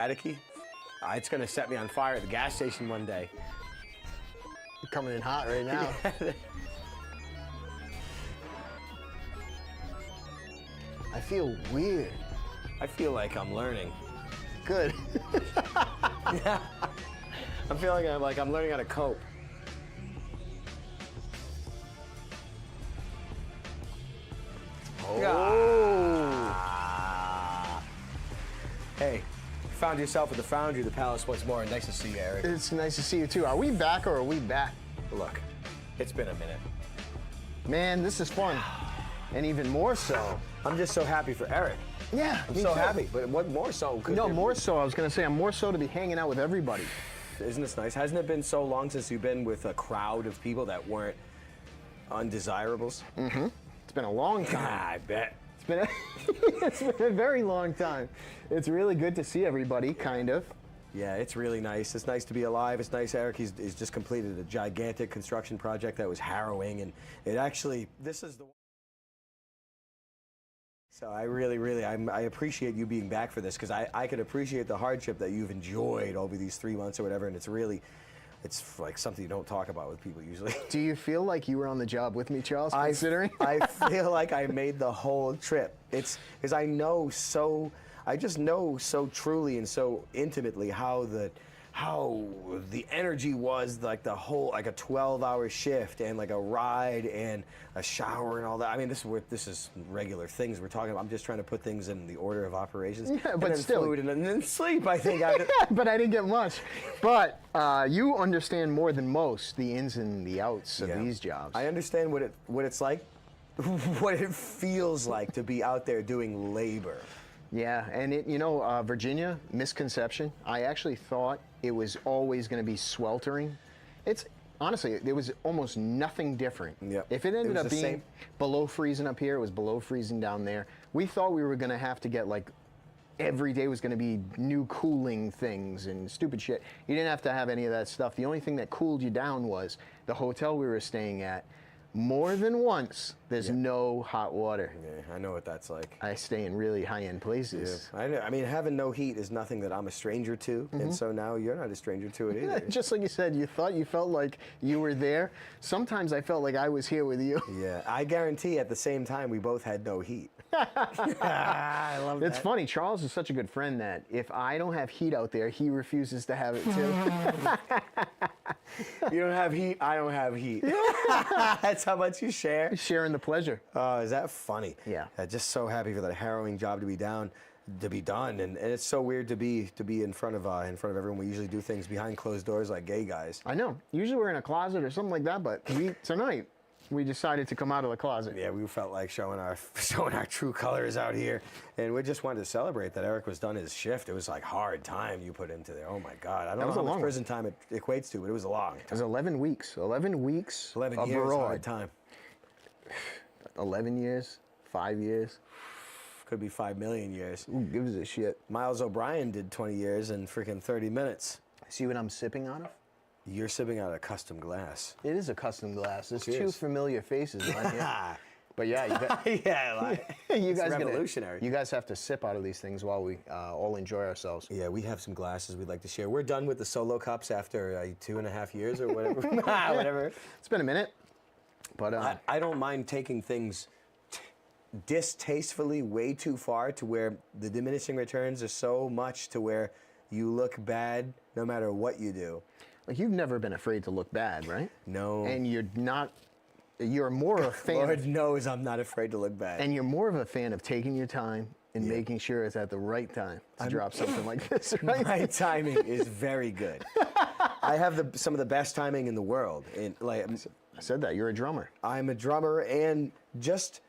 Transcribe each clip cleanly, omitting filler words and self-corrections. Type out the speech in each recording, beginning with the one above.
Attica, it's gonna set me on fire at the gas station one day. You're coming in hot right now. I feel weird. I feel like I'm learning. Good. Yeah. I'm feeling like I'm learning how to cope. Oh. Hey, you found yourself at the Foundry, the Palace once more. Nice to see you, Eric. It's nice to see you too. Are we back or are we back? Look, it's been a minute. Man, this is fun. And even more so. I'm just so happy for Eric. Yeah, I'm so happy. But what more so? No, more so. I was going to say, I'm more so to be hanging out with everybody. Isn't this nice? Hasn't it been so long since you've been with a crowd of people that weren't undesirables? Mm-hmm. It's been a long time. I bet. It's been it's been a very long time. It's really good to see everybody, kind of. Yeah, it's really nice. It's nice to be alive. It's nice Eric he's just completed a gigantic construction project that was harrowing, and it actually, this is the one. So I really, I appreciate you being back for this, because I can appreciate the hardship that you've enjoyed over these 3 months or whatever, and it's like something you don't talk about with people usually. Do you feel like you were on the job with me, Charles, considering? I feel like I made the whole trip. It's because I just know so truly and so intimately how the energy was, like the whole, like a 12-hour shift and like a ride and a shower and all that. I mean, this is regular things we're talking about. I'm just trying to put things in the order of operations. Yeah, and but then still. Food and then sleep, I think. But I didn't get much. But you understand more than most the ins and the outs of these jobs. I understand what it's like, what it feels like to be out there doing labor. Yeah, and Virginia, misconception. I actually thought it was always going to be sweltering. Honestly, there was almost nothing different. Yep. If it ended up being below freezing up here, it was below freezing down there. We thought we were going to have to get every day was going to be new cooling things and stupid shit. You didn't have to have any of that stuff. The only thing that cooled you down was the hotel we were staying at. More than once, there's no hot water. Yeah, I know what that's like. I stay in really high-end places. Yeah. I mean, having no heat is nothing that I'm a stranger to, and so now you're not a stranger to it either. Just like you said, you felt like you were there. Sometimes I felt like I was here with you. Yeah, I guarantee at the same time we both had no heat. I love that. It's funny, Charles is such a good friend that if I don't have heat out there, he refuses to have it too. You don't have heat, I don't have heat. That's how much you share. Sharing the pleasure. Oh, is that funny? Yeah. Just so happy for that harrowing job to be done, and it's so weird to be in front of everyone. We usually do things behind closed doors like gay guys. I know. Usually we're in a closet or something like that, but tonight we decided to come out of the closet. Yeah, we felt like showing our true colors out here, and we just wanted to celebrate that Eric was done his shift. It was like hard time you put into there. Oh my God, I don't know how much prison time it equates to, but it was a long time. It was 11 weeks. 11 weeks. 11 years, hard time. 11 years, 5 years. Could be 5 million years. Who gives a shit? Miles O'Brien did 20 years in freaking 30 minutes. See what I'm sipping out of? You're sipping out of custom glass. It is a custom glass. There's Cheers. two familiar faces on here. But yeah, you guys revolutionary. You guys have to sip out of these things while we all enjoy ourselves. Yeah, we have some glasses we'd like to share. We're done with the solo cups after 2.5 years or whatever. Whatever. It's been a minute, but I don't mind taking things distastefully way too far to where the diminishing returns are so much to where you look bad no matter what you do. Like, you've never been afraid to look bad, right? No. And you're more a fan. Lord knows I'm not afraid to look bad. And you're more of a fan of taking your time and making sure it's at the right time to drop something like this, right? My timing is very good. I have some of the best timing in the world. I said that, you're a drummer. I'm a drummer, and just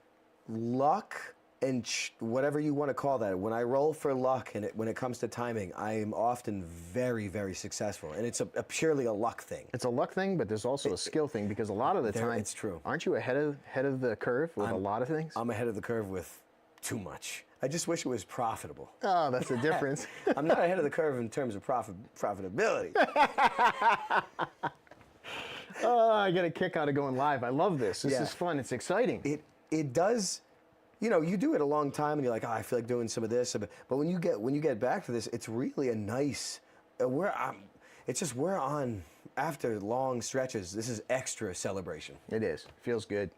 luck and whatever you want to call that. When I roll for luck and when it comes to timing, I am often very, very successful. And it's purely a luck thing. It's a luck thing, but there's also a skill thing, because a lot of the time, it's true. Aren't you ahead of the curve with a lot of things? I'm ahead of the curve with too much. I just wish it was profitable. Oh, that's the difference. I'm not ahead of the curve in terms of profitability. Oh, I get a kick out of going live. I love this. This is fun. It's exciting. It does you know, you do it a long time, and you're like, oh, I feel like doing some of this. But when you get back to this, it's really a nice. We're on after long stretches. This is extra celebration. It is. Feels good.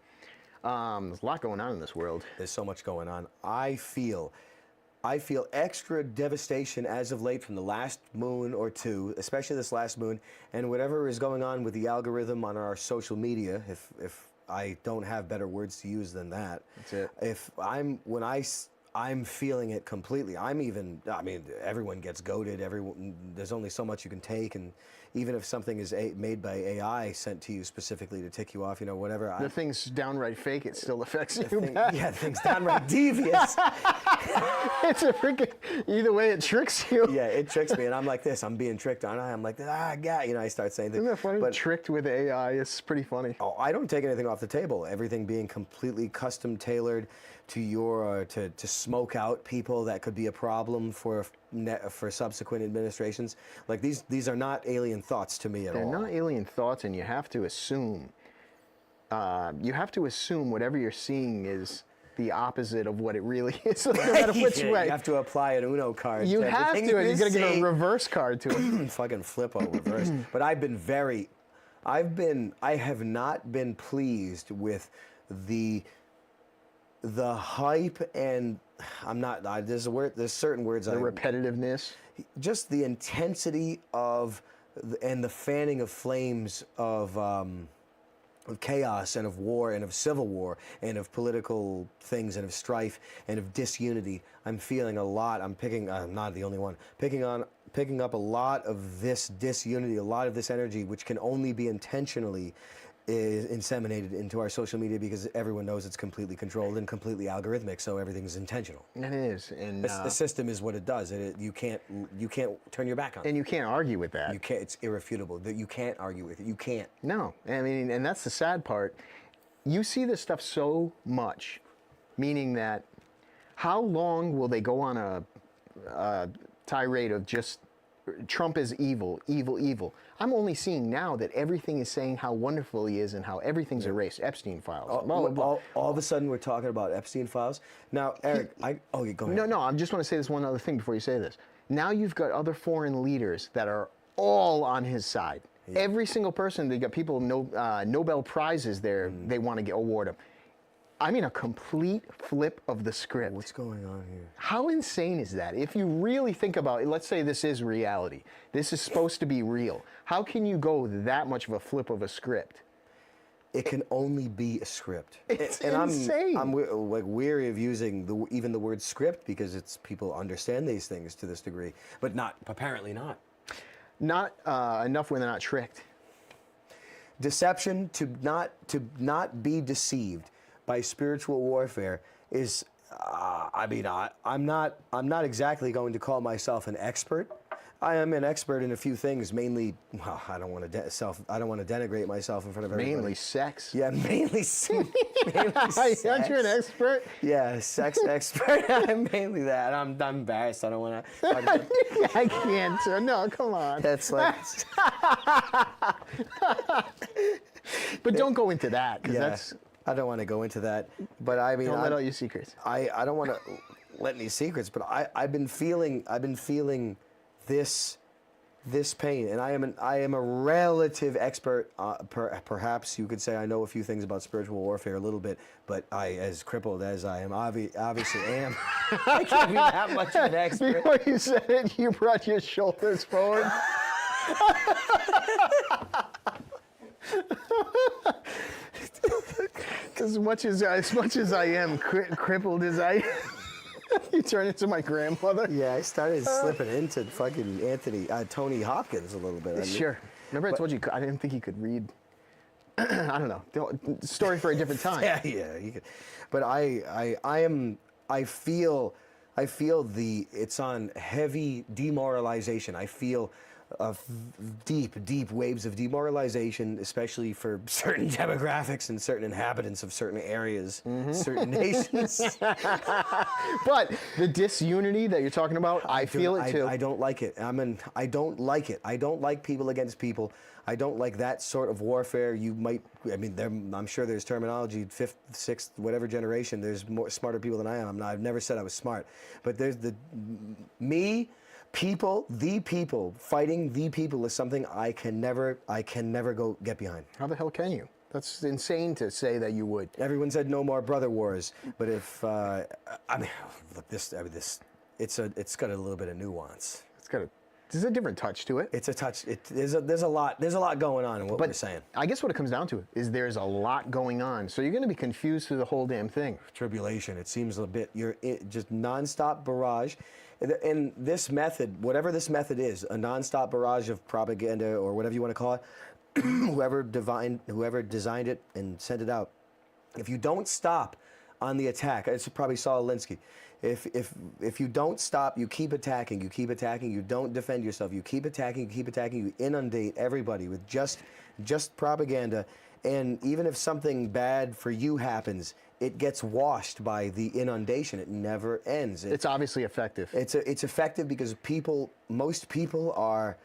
There's a lot going on in this world. There's so much going on. I feel extra devastation as of late from the last moon or two, especially this last moon, and whatever is going on with the algorithm on our social media. If I don't have better words to use than that. That's it. I'm feeling it completely. I mean, everyone gets goaded. There's only so much you can take, and even if something is made by AI sent to you specifically to tick you off, you know, whatever. The thing's downright fake. It still affects you. Yeah, the thing's downright devious. It's a freaking. Either way, it tricks you. Yeah, it tricks me, and I'm like this. I'm being tricked, aren't I? I'm like, God, you know. I start saying things. Isn't that funny? But tricked with AI is pretty funny. Oh, I don't take anything off the table. Everything being completely custom tailored to your to smoke out people that could be a problem for subsequent administrations. Like these are not alien thoughts to me at all. They're not alien thoughts, and you have to assume. Whatever you're seeing is the opposite of what it really is, no matter which way. You have to apply an Uno card. You have to, and you're gonna give a reverse card to it. Fucking flippo reverse. But I have not been pleased with the hype, and there's certain words. The repetitiveness. Just the intensity and the fanning of flames of chaos and of war and of civil war and of political things and of strife and of disunity. I'm feeling a lot. I'm not the only one. Picking up a lot of this disunity, a lot of this energy, which can only be intentionally inseminated into our social media because everyone knows it's completely controlled and completely algorithmic, so everything's intentional. It is, and the system is what it does. You can't turn your back on it. And you can't argue with that. You can't. It's irrefutable. You can't argue with it. You can't. No, I mean, and that's the sad part. You see this stuff so much, meaning that how long will they go on a tirade of just Trump is evil, evil, evil? I'm only seeing now that everything is saying how wonderful he is and how everything's erased. Epstein files. All of a sudden, we're talking about Epstein files. Now, Eric, go ahead. No, I just want to say this one other thing before you say this. Now you've got other foreign leaders that are all on his side. Yeah. Every single person, they got people Nobel Prizes there. They want to award them. I mean, a complete flip of the script. What's going on here? How insane is that? If you really think about it, let's say this is reality. This is supposed to be real. How can you go that much of a flip of a script? It can only be a script. It's insane. I'm like weary of using even the word script because people understand these things to this degree, but apparently not. Not enough when they're not tricked. Deception, to not be deceived by spiritual warfare is, I'm not exactly going to call myself an expert. I am an expert in a few things, mainly. Well, I don't want to denigrate myself in front of everybody. Mainly sex. Yeah, mainly sex. Aren't you an expert? Yeah, sex expert. I'm mainly that. I'm embarrassed. I don't want to. I can't. No, come on. That's like. But don't go into that, because that's. I don't want to go into that, but I mean, don't let out your secrets. I don't want to let any secrets, but I've been feeling this pain, and I am a relative expert. Perhaps you could say I know a few things about spiritual warfare a little bit, but as crippled as I am, obviously am. I can't be that much of an expert. Before you said it, you brought your shoulders forward. As much as I am crippled as I am, you turn into my grandmother. Yeah, I started slipping into fucking Tony Hopkins a little bit. Sure. Remember I told you I didn't think he could read. I don't know. Story for a different time. Yeah, you could. But I feel it's on heavy demoralization. I feel deep waves of demoralization, especially for certain demographics and certain inhabitants of certain areas, certain nations. But the disunity that you're talking about, I feel it too. I don't like it. I don't like it. I don't like people against people. I don't like that sort of warfare. I'm sure there's terminology, fifth, sixth, whatever generation. There's more smarter people than I am. I've never said I was smart, but there's the people fighting the people is something I can never go get behind. How the hell can you? That's insane to say that you would. Everyone said no more brother wars, but if look, it's got a little bit of nuance. There's a different touch to it. It's a touch. There's a lot going on in what we're saying. I guess what it comes down to is there's a lot going on. So you're going to be confused through the whole damn thing. Tribulation. It seems a bit. Just nonstop barrage. And this method, whatever this method is, a nonstop barrage of propaganda or whatever you want to call it, whoever designed it and sent it out, if you don't stop on the attack, it's probably Saul Alinsky. If you don't stop, you keep attacking, you don't defend yourself, you keep attacking, you inundate everybody with just propaganda, and even if something bad for you happens, it gets washed by the inundation. It never ends. It's obviously effective. It's effective because most people are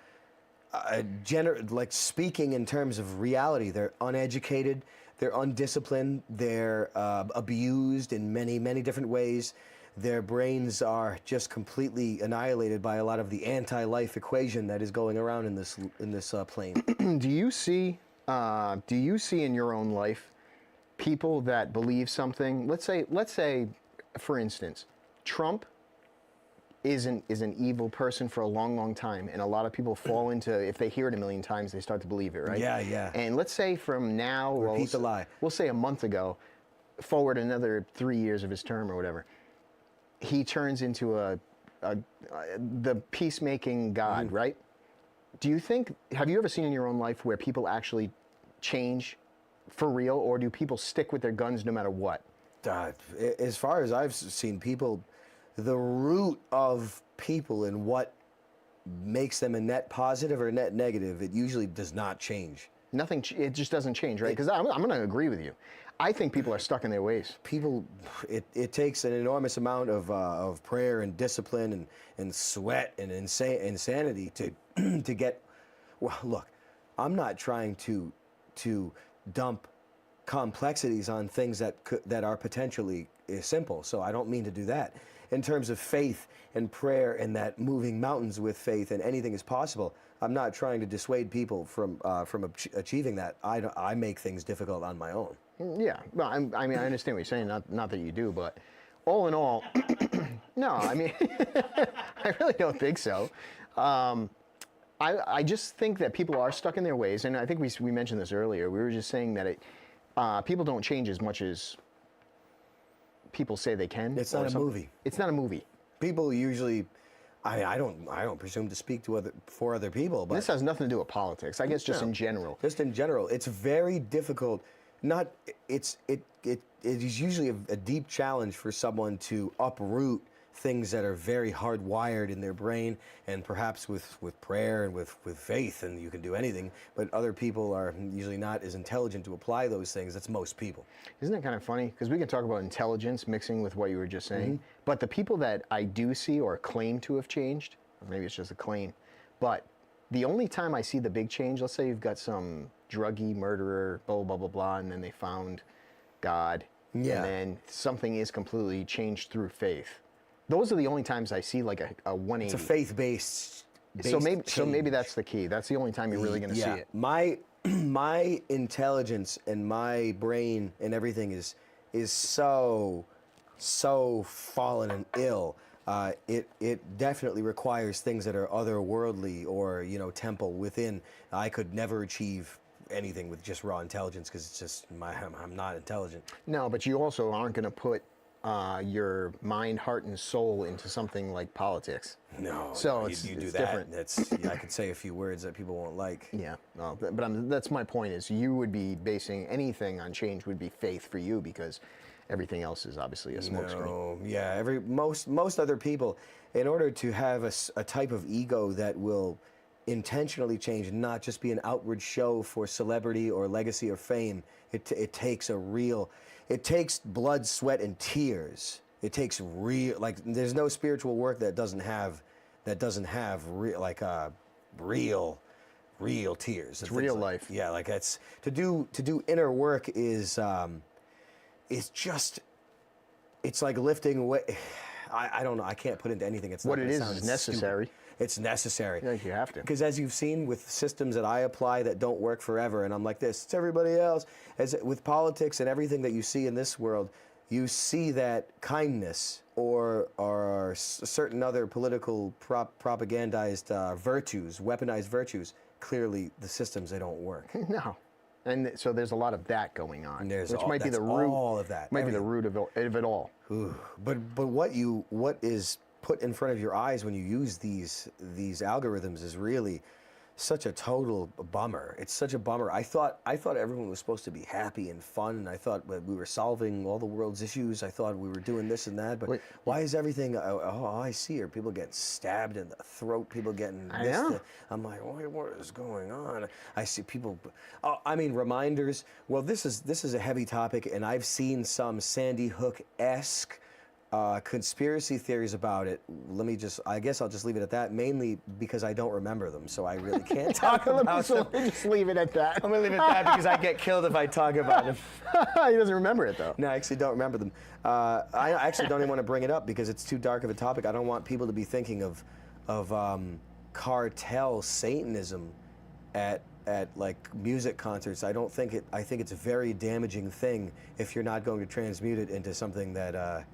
like speaking in terms of reality. They're uneducated, they're undisciplined, they're abused in many different ways. Their brains are just completely annihilated by a lot of the anti-life equation that is going around in this plane. Do you see in your own life people that believe something? Let's say, for instance, Trump is an evil person for a long time, and a lot of people fall into, if they hear it a million times, they start to believe it, right? Yeah. And let's say from now, repeat the lie. We'll say a month ago, forward another 3 years of his term or whatever, he turns into the peacemaking God, right? Do you think, have you ever seen in your own life where people actually change for real, or do people stick with their guns no matter what? As far as I've seen people, the root of people and what makes them a net positive or net negative, it usually does not change. Nothing, it just doesn't change, right? Because I'm going to agree with you. I think people are stuck in their ways. People, it takes an enormous amount of prayer and discipline and sweat and insanity to get. Well, look, I'm not trying to dump complexities on things that are potentially simple. So I don't mean to do that. In terms of faith and prayer and that moving mountains with faith and anything is possible, I'm not trying to dissuade people from achieving that. I make things difficult on my own. Yeah, well, I mean, I understand what you're saying. Not that you do, but all in all, no. I mean, I really don't think so. I just think that people are stuck in their ways, and I think we mentioned this earlier. We were just saying that people don't change as much as people say they can. It's not a movie. It's not a movie. People usually. I don't presume to speak for other people, but this has nothing to do with politics. I guess just in general. Just in general, it's very difficult. It is usually a deep challenge for someone to uproot things that are very hardwired in their brain, and perhaps with prayer and with faith, and you can do anything, but other people are usually not as intelligent to apply those things. That's most people. Isn't that kind of funny? Because we can talk about intelligence mixing with what you were just saying, but the people that I do see or claim to have changed, or maybe it's just a claim, but the only time I see the big change, let's say you've got some druggie, murderer, blah, blah, blah, blah, and then they found God, and then something is completely changed through faith. Those are the only times I see like a 180. It's a faith-based so maybe that's the key. That's the only time you're really going to see it. My intelligence and my brain and everything is so fallen and ill. It definitely requires things that are otherworldly or temple within. I could never achieve anything with just raw intelligence because it's just I'm not intelligent. No, but you also aren't going to put your mind, heart, and soul into something like politics. No, so you do it's that. Different. That's I could say a few words that people won't like. Yeah, no, but that's my point. Is you would be basing anything on change would be faith for you because everything else is obviously a smokescreen. No, yeah, most other people, in order to have a type of ego that will intentionally change and not just be an outward show for celebrity or legacy or fame. It takes it takes blood, sweat, and tears. It takes real, like, there's no spiritual work that doesn't have real tears. It's real life. Yeah, like it's to do inner work is just, it's like lifting weight. I don't know. I can't put into anything. It's What not it gonna is sound necessary. stupid. It's necessary. Yeah, you have to. Because as you've seen with systems that I apply that don't work forever, and I'm like this, it's everybody else. As with politics and everything that you see in this world, you see that kindness or certain other political propagandized virtues, weaponized virtues, clearly the systems, they don't work. No. And so there's a lot of that going on, There's which all- might be that's the root. all of that, Might be the everything. root of it all. Ooh. But what is put in front of your eyes when you use these algorithms is really such a total bummer. It's such a bummer. I thought everyone was supposed to be happy and fun, and I thought we were solving all the world's issues. I thought we were doing this and that, but Wait. why is everything? Oh, I see are people getting stabbed in the throat, people getting this. know. I'm like, what is going on? I see people. Oh, I mean, reminders. Well, this is a heavy topic, and I've seen some Sandy Hook-esque conspiracy theories about it. I guess I'll just leave it at that, mainly because I don't remember them, so I really can't talk about them. Let me just leave it at that. I'm gonna leave it at that because I get killed if I talk about them. He doesn't remember it, though. No, I actually don't remember them. I actually don't even want to bring it up because it's too dark of a topic. I don't want people to be thinking of cartel Satanism at like music concerts. I think it's a very damaging thing if you're not going to transmute it into something that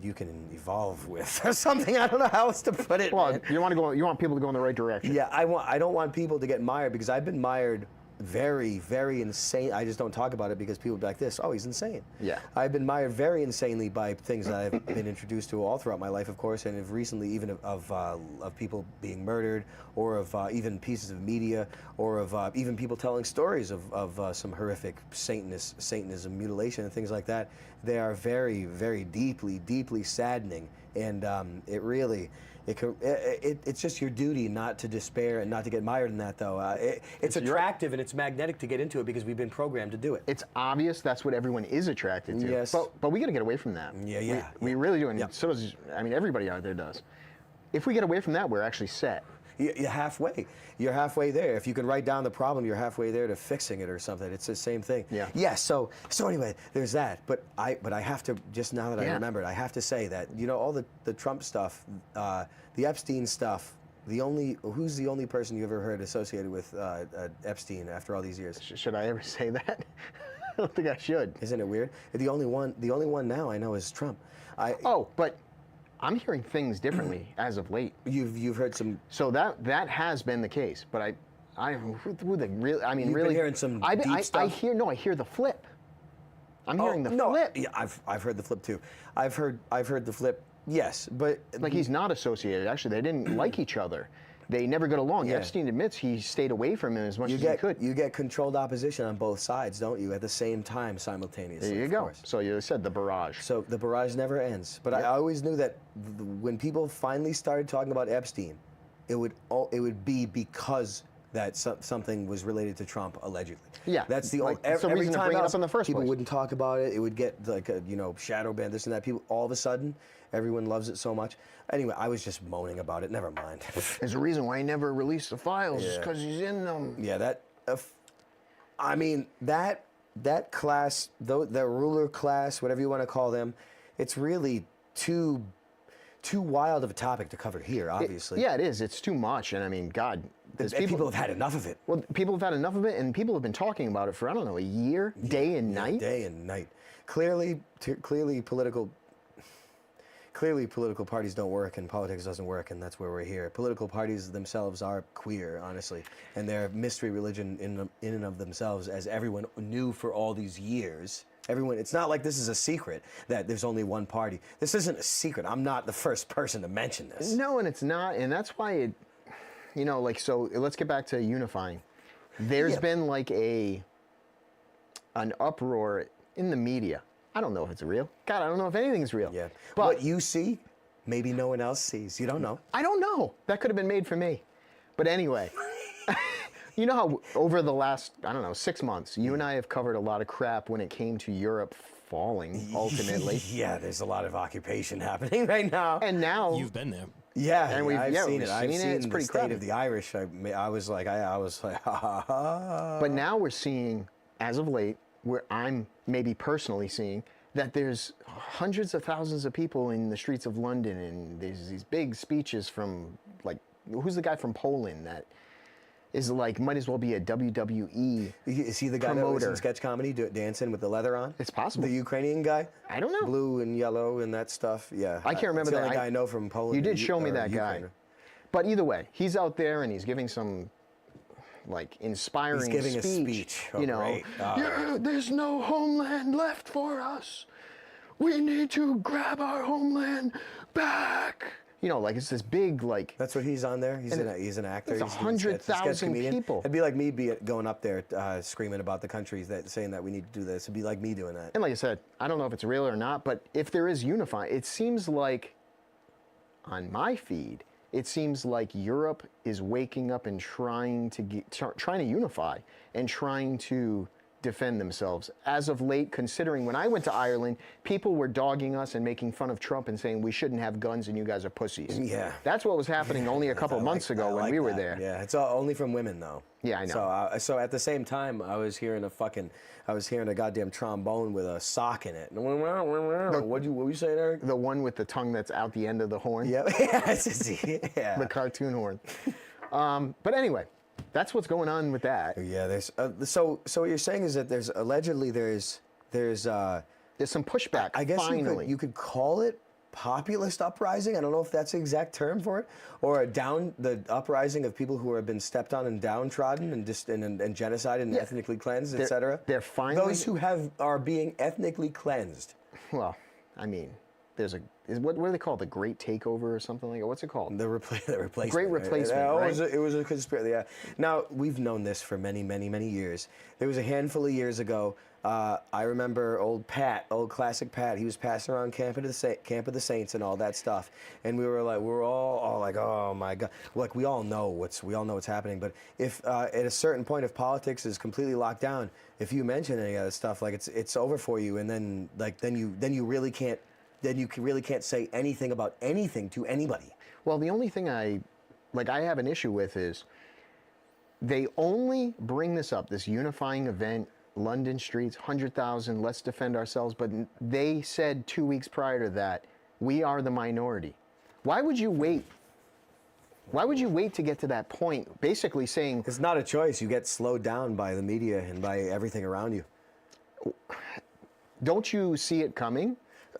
you can evolve with or something. I don't know how else to put it. Well, man. you want people to go in the right direction. Yeah, I don't want people to get mired because I've been mired very, very insane. I just don't talk about it because people be like this, oh, he's insane. Yeah. I've been mired very insanely by things that I've been introduced to all throughout my life, of course, and have recently even of people being murdered, or of even pieces of media, or of even people telling stories of some horrific Satanism, mutilation, and things like that. They are very, very deeply, deeply saddening, and it really. It's just your duty not to despair and not to get mired in that, though. It's attractive and it's magnetic to get into it because we've been programmed to do it. It's obvious that's what everyone is attracted to. Yes. But we got to get away from that. Yeah. We really do, and Yeah. so does, everybody out there does. If we get away from that, we're actually set. You're halfway. You're halfway there. If you can write down the problem, you're halfway there to fixing it or something. It's the same thing. Yeah. Yeah. So anyway, there's that. But I have to, just now that I Yeah. remembered, I have to say that all the Trump stuff, the Epstein stuff. Who's the only person you ever heard associated with Epstein after all these years? Should I ever say that? I don't think I should. Isn't it weird? The only one now I know is Trump. Oh, but I'm hearing things differently as of late. You've heard some. So that has been the case, but who the real? I mean, You've really. been hearing some I deep stuff? I hear the flip. I'm hearing the flip. Yeah, I've heard the flip too. I've heard the flip. Yes, but Like he's not associated. Actually, they didn't like each other. They never got along. Yeah. Epstein admits he stayed away from him as much as he could. you get controlled opposition on both sides, don't you? At the same time, simultaneously. There you of go. course. So you said the barrage. So the barrage never ends. But I always knew that when people finally started talking about Epstein, it would be because that something was related to Trump allegedly. Yeah, that's the like, only. it's the Every reason to time bring it else, up in the first people place. wouldn't talk about it. It would get like a shadow ban, this and that. People all of a sudden, everyone loves it so much. Anyway, I was just moaning about it. Never mind. There's a reason why he never released the files. Yeah. Because he's in them. Yeah, that. I mean that class, the ruler class, whatever you want to call them, it's really too wild of a topic to cover here. Obviously. Yeah, it is. It's too much, and I mean, God, there's People have had enough of it. Well, people have had enough of it, and people have been talking about it for, I don't know, a year, day and night. Day and night. Clearly political parties don't work and politics doesn't work, and that's where we're here. Political parties themselves are queer, honestly, and they're a mystery religion in and of themselves, as everyone knew for all these years. It's not like this is a secret that there's only one party. This isn't a secret. I'm not the first person to mention this. No, and it's not, and that's why so let's get back to unifying. There's been like an uproar in the media. I don't know if it's real. God, I don't know if anything's real. Yeah. But what you see, maybe no one else sees. You don't know. I don't know. That could have been made for me. But anyway, You know how over the last, I don't know, 6 months, you and I have covered a lot of crap when it came to Europe falling, ultimately. Yeah, there's a lot of occupation happening right now. And now, You've been there. Yeah, And we've- I've yeah, seen we've it. I've seen it. seen It's the pretty state crowded. of the Irish. I was like, ha ha ha. but now we're seeing, as of late, where I'm maybe personally seeing, that there's hundreds of thousands of people in the streets of London, and there's these big speeches from, like, who's the guy from Poland that is like, might as well be a WWE Is he the guy that was promoter. in sketch comedy dancing with the leather on? It's possible. The Ukrainian guy? I don't know. Blue and yellow and that stuff. Yeah. I can't remember It's the that. only guy I know from Poland. You did or show me or that guy. Ukraine. But either way, he's out there and he's giving some, like, inspiring He's giving a speech. speech. Oh, You know, great. yeah, there's no homeland left for us. We need to grab our homeland back. You know, like, it's this big, like, That's what he's on there. He's an actor. there's He's doing sketch- sketch 100,000 comedian. people. It'd be like me going up there screaming about the countries that saying that we need to do this. It'd be like me doing that. and like I said, I don't know if it's real or not, but if there is unifying, it seems like, on my feed, it seems like Europe is waking up and trying to unify and trying to defend themselves. As of late, considering when I went to Ireland, people were dogging us and making fun of Trump and saying we shouldn't have guns and you guys are pussies. Yeah. That's what was happening only a couple I months like- ago I when like we were that. there. Yeah, it's all, only from women though. Yeah, I know. So at the same time, I was hearing a goddamn trombone with a sock in it. What you say there? The one with the tongue that's out the end of the horn. Yeah, yeah. The cartoon horn. But anyway, that's what's going on with that. Yeah, there's so what you're saying is that there's allegedly there's There's some pushback. I guess finally. you could call it populist uprising. I don't know if that's the exact term for it, or the uprising of people who have been stepped on and downtrodden and and genocided and ethnically cleansed, etc. they're finally- those who are being ethnically cleansed. Well, I mean, what do they call it? The Great Takeover or something like that? What's it called? The replacement. Great replacement, right? It was a conspiracy. Yeah. Now we've known this for many, many, many years. There was a handful of years ago. I remember old classic Pat. He was passing around Camp of the Saints and all that stuff, and we were all like, oh my God! Like we all know what's happening. But if at a certain point, if politics is completely locked down, if you mention any of that stuff, like it's over for you, and then you really can't say anything about anything to anybody. Well, the only thing I have an issue with is they only bring this up, this unifying event, London streets, 100,000, let's defend ourselves, but they said 2 weeks prior to that, we are the minority. Why would you wait? Why would you wait to get to that point, basically saying... It's not a choice. You get slowed down by the media and by everything around you. Don't you see it coming?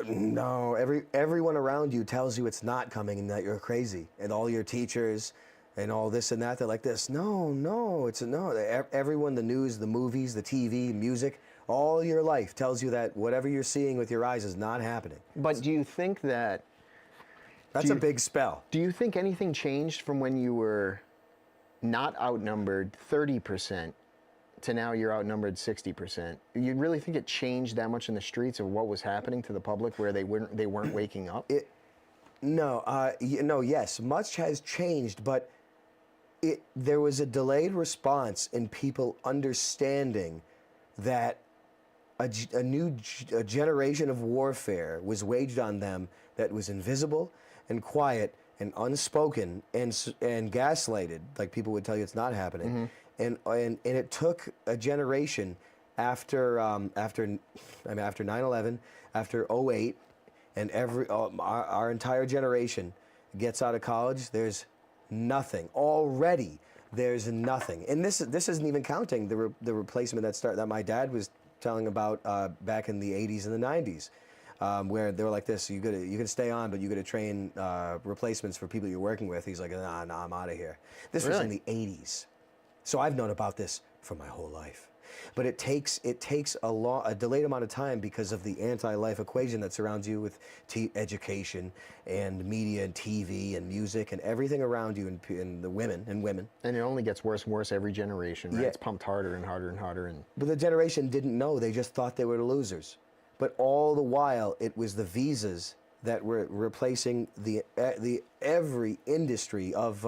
No, everyone around you tells you it's not coming and that you're crazy. And all your teachers and all this and that, they're like this. No, it's a no. Everyone, the news, the movies, the TV, music, all your life tells you that whatever you're seeing with your eyes is not happening. But do you think that... That's a big spell. Do you think anything changed from when you were not outnumbered 30% to now you're outnumbered 60%? You really think it changed that much in the streets of what was happening to the public where they weren't waking up? Yes, much has changed, but there was a delayed response in people understanding that a new generation of warfare was waged on them that was invisible and quiet and unspoken and gaslighted, like people would tell you it's not happening. And it took a generation after 9/11, after 08, and our entire generation gets out of college. There's nothing already. There's nothing, and this isn't even counting the replacement that my dad was telling about back in the 80s and the 90s. Where they were like this, you could stay on, but you got to train replacements for people you're working with. He's like, nah, I'm out of here. This was in the 80s, so I've known about this for my whole life. But it takes a delayed amount of time because of the anti-life equation that surrounds you with education and media and TV and music and everything around you and the women. And it only gets worse and worse every generation, right? Yeah. It's pumped harder and harder and harder. But the generation didn't know. They just thought they were the losers. But all the while, it was the visas that we're replacing the every industry of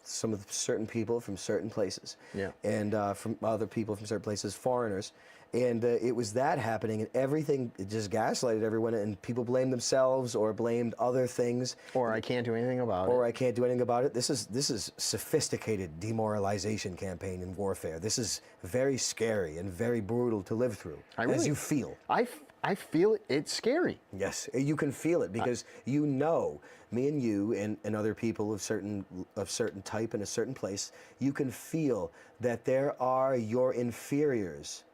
some of the certain people from certain places, and from other people from certain places, foreigners, and it was that happening, and everything, it just gaslighted everyone, and people blamed themselves or blamed other things, or I can't do anything about it, or I can't do anything about it. This is sophisticated demoralization campaign and warfare. This is very scary and very brutal to live through, as you feel. I feel it. It's scary. Yes, you can feel it because you know, me and you and other people of certain type in a certain place, you can feel that there are your inferiors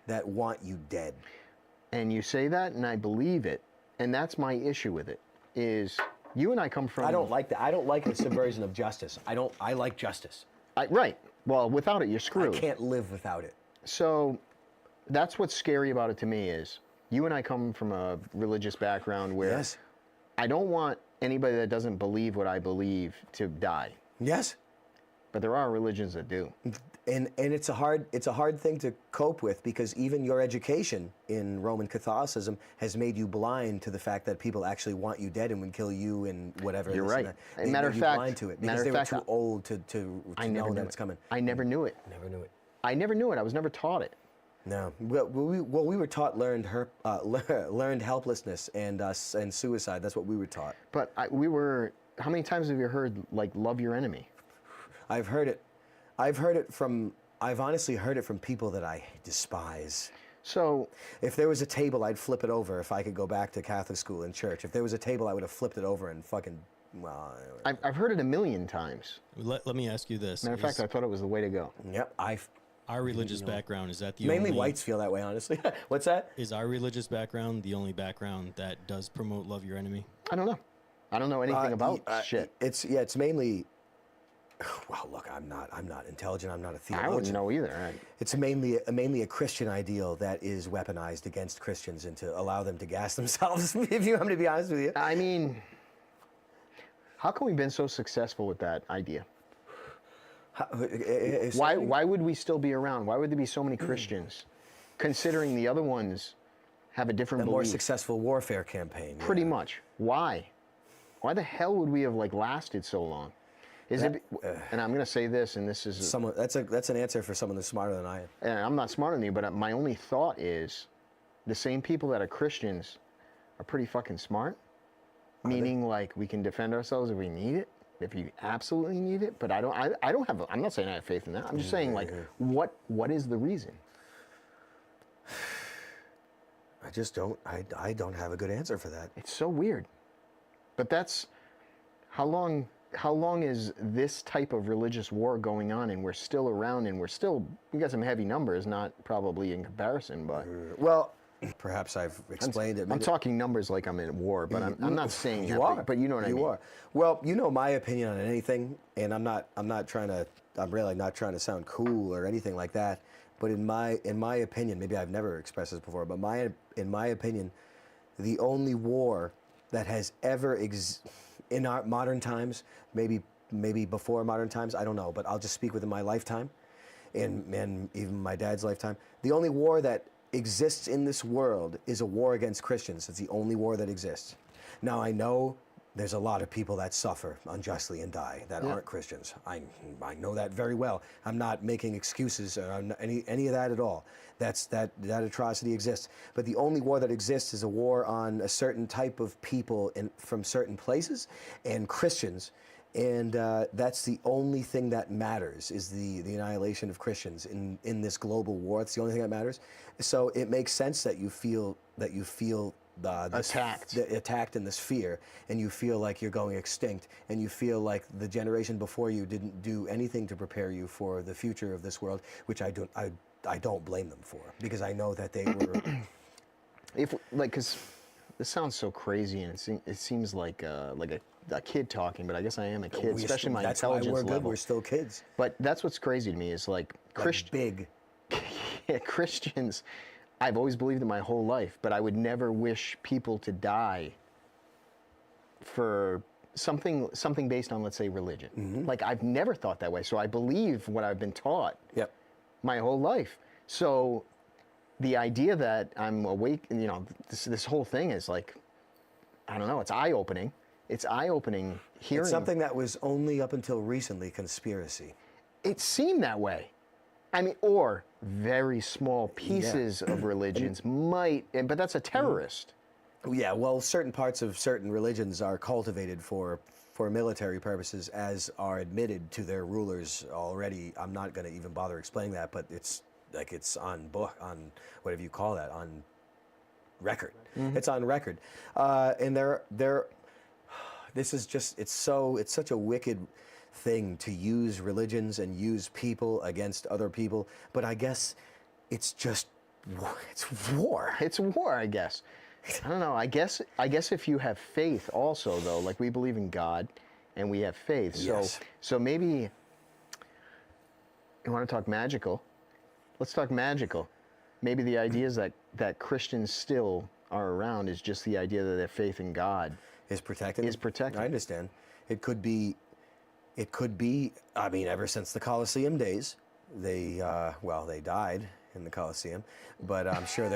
that want you dead. And you say that, and I believe it. And that's my issue with it. Is you and I come from. I don't like that. I don't like the subversion of justice. I like justice. Right. Well, without it, you're screwed. I can't live without it. So, that's what's scary about it to me is you and I come from a religious background where I don't want anybody that doesn't believe what I believe to die. Yes. But there are religions that do. And it's a hard thing to cope with because even your education in Roman Catholicism has made you blind to the fact that people actually want you dead and would kill you and whatever. You're right. Matter of fact, blind to it because they were too old to know that it's coming. I never knew it. Never knew it. I never knew it. I was never taught it. No. Well, we were taught learned helplessness and suicide. That's what we were taught. But how many times have you heard, like, love your enemy? I've honestly heard it from people that I despise. So, if there was a table, I'd flip it over if I could go back to Catholic school and church. If there was a table, I would have flipped it over and fucking, well... I've heard it a million times. Let me ask you this. Matter of fact, I thought it was the way to go. Yep, Our religious background, is that the mainly whites feel that way, honestly. What's that? Is our religious background the only background that does promote love your enemy? I don't know. I don't know anything about shit. It's mainly... Well, look, I'm not intelligent. I'm not a theologian. I wouldn't know either. It's mainly a Christian ideal that is weaponized against Christians and to allow them to gas themselves. If you want me to be honest with you. I mean, how come we've been so successful with that idea? Why would we still be around? Why would there be so many Christians, considering the other ones have a different belief? More successful warfare campaign. Pretty much. Why? Why the hell would we have lasted so long? And I'm going to say this, and this is that's an answer for someone that's smarter than I am. And I'm not smarter than you, but my only thought is, the same people that are Christians are pretty fucking smart. Meaning, like, we can defend ourselves if we need it, if you absolutely need it. But I don't have. I'm not saying I have faith in that. I'm just saying, like, what is the reason? I just don't. I don't have a good answer for that. It's so weird. But that's how long. How long is this type of religious war going on, and we're still around, and we got some heavy numbers, not probably in comparison, but... Well, perhaps I've explained it. I'm talking numbers like I'm in war, but I'm not saying you are, but you know what I mean. You are. Well, you know my opinion on anything, and I'm really not trying to sound cool or anything like that, but in my opinion, maybe I've never expressed this before, but in my opinion, the only war that has ever in our modern times, maybe before modern times, I don't know, but I'll just speak within my lifetime and even my dad's lifetime. The only war that exists in this world is a war against Christians. It's the only war that exists. Now, I know there's a lot of people that suffer unjustly and die that aren't Christians. I know that very well. I'm not making excuses or any of that at all. That atrocity exists. But the only war that exists is a war on a certain type of people from certain places and Christians. And that's the only thing that matters is the annihilation of Christians in this global war. It's the only thing that matters. So it makes sense that you feel attacked in this fear, and you feel like you're going extinct, and you feel like the generation before you didn't do anything to prepare you for the future of this world, which I don't blame them for, because I know that they were. Because this sounds so crazy, and it seems like a kid talking, but I guess I am a kid, especially my intelligence level. That's why we're good. We're still kids. But that's what's crazy to me is big. Yeah, Christians. I've always believed it my whole life, but I would never wish people to die for something based on, let's say, religion. Mm-hmm. Like, I've never thought that way, so I believe what I've been taught my whole life. So the idea that I'm awake, this whole thing is like, I don't know. It's eye-opening. It's eye-opening hearing. It's something that was only up until recently conspiracy. It seemed that way. I mean, or very small pieces of religions might, but that's a terrorist. Yeah, well, certain parts of certain religions are cultivated for military purposes, as are admitted to their rulers already. I'm not going to even bother explaining that, but it's like it's on whatever you call that, on record. It's on record, and this is just it's such a wicked thing to use religions and use people against other people. But I guess it's just it's war. It's war, I guess. I don't know. I guess if you have faith also, though, like we believe in God and we have faith. Yes. So maybe you want to talk magical. Let's talk magical. Maybe the ideas that Christians still are around is just the idea that their faith in God is protected. I understand. It could be. I mean, ever since the Colosseum days, they died in the Colosseum, but I'm sure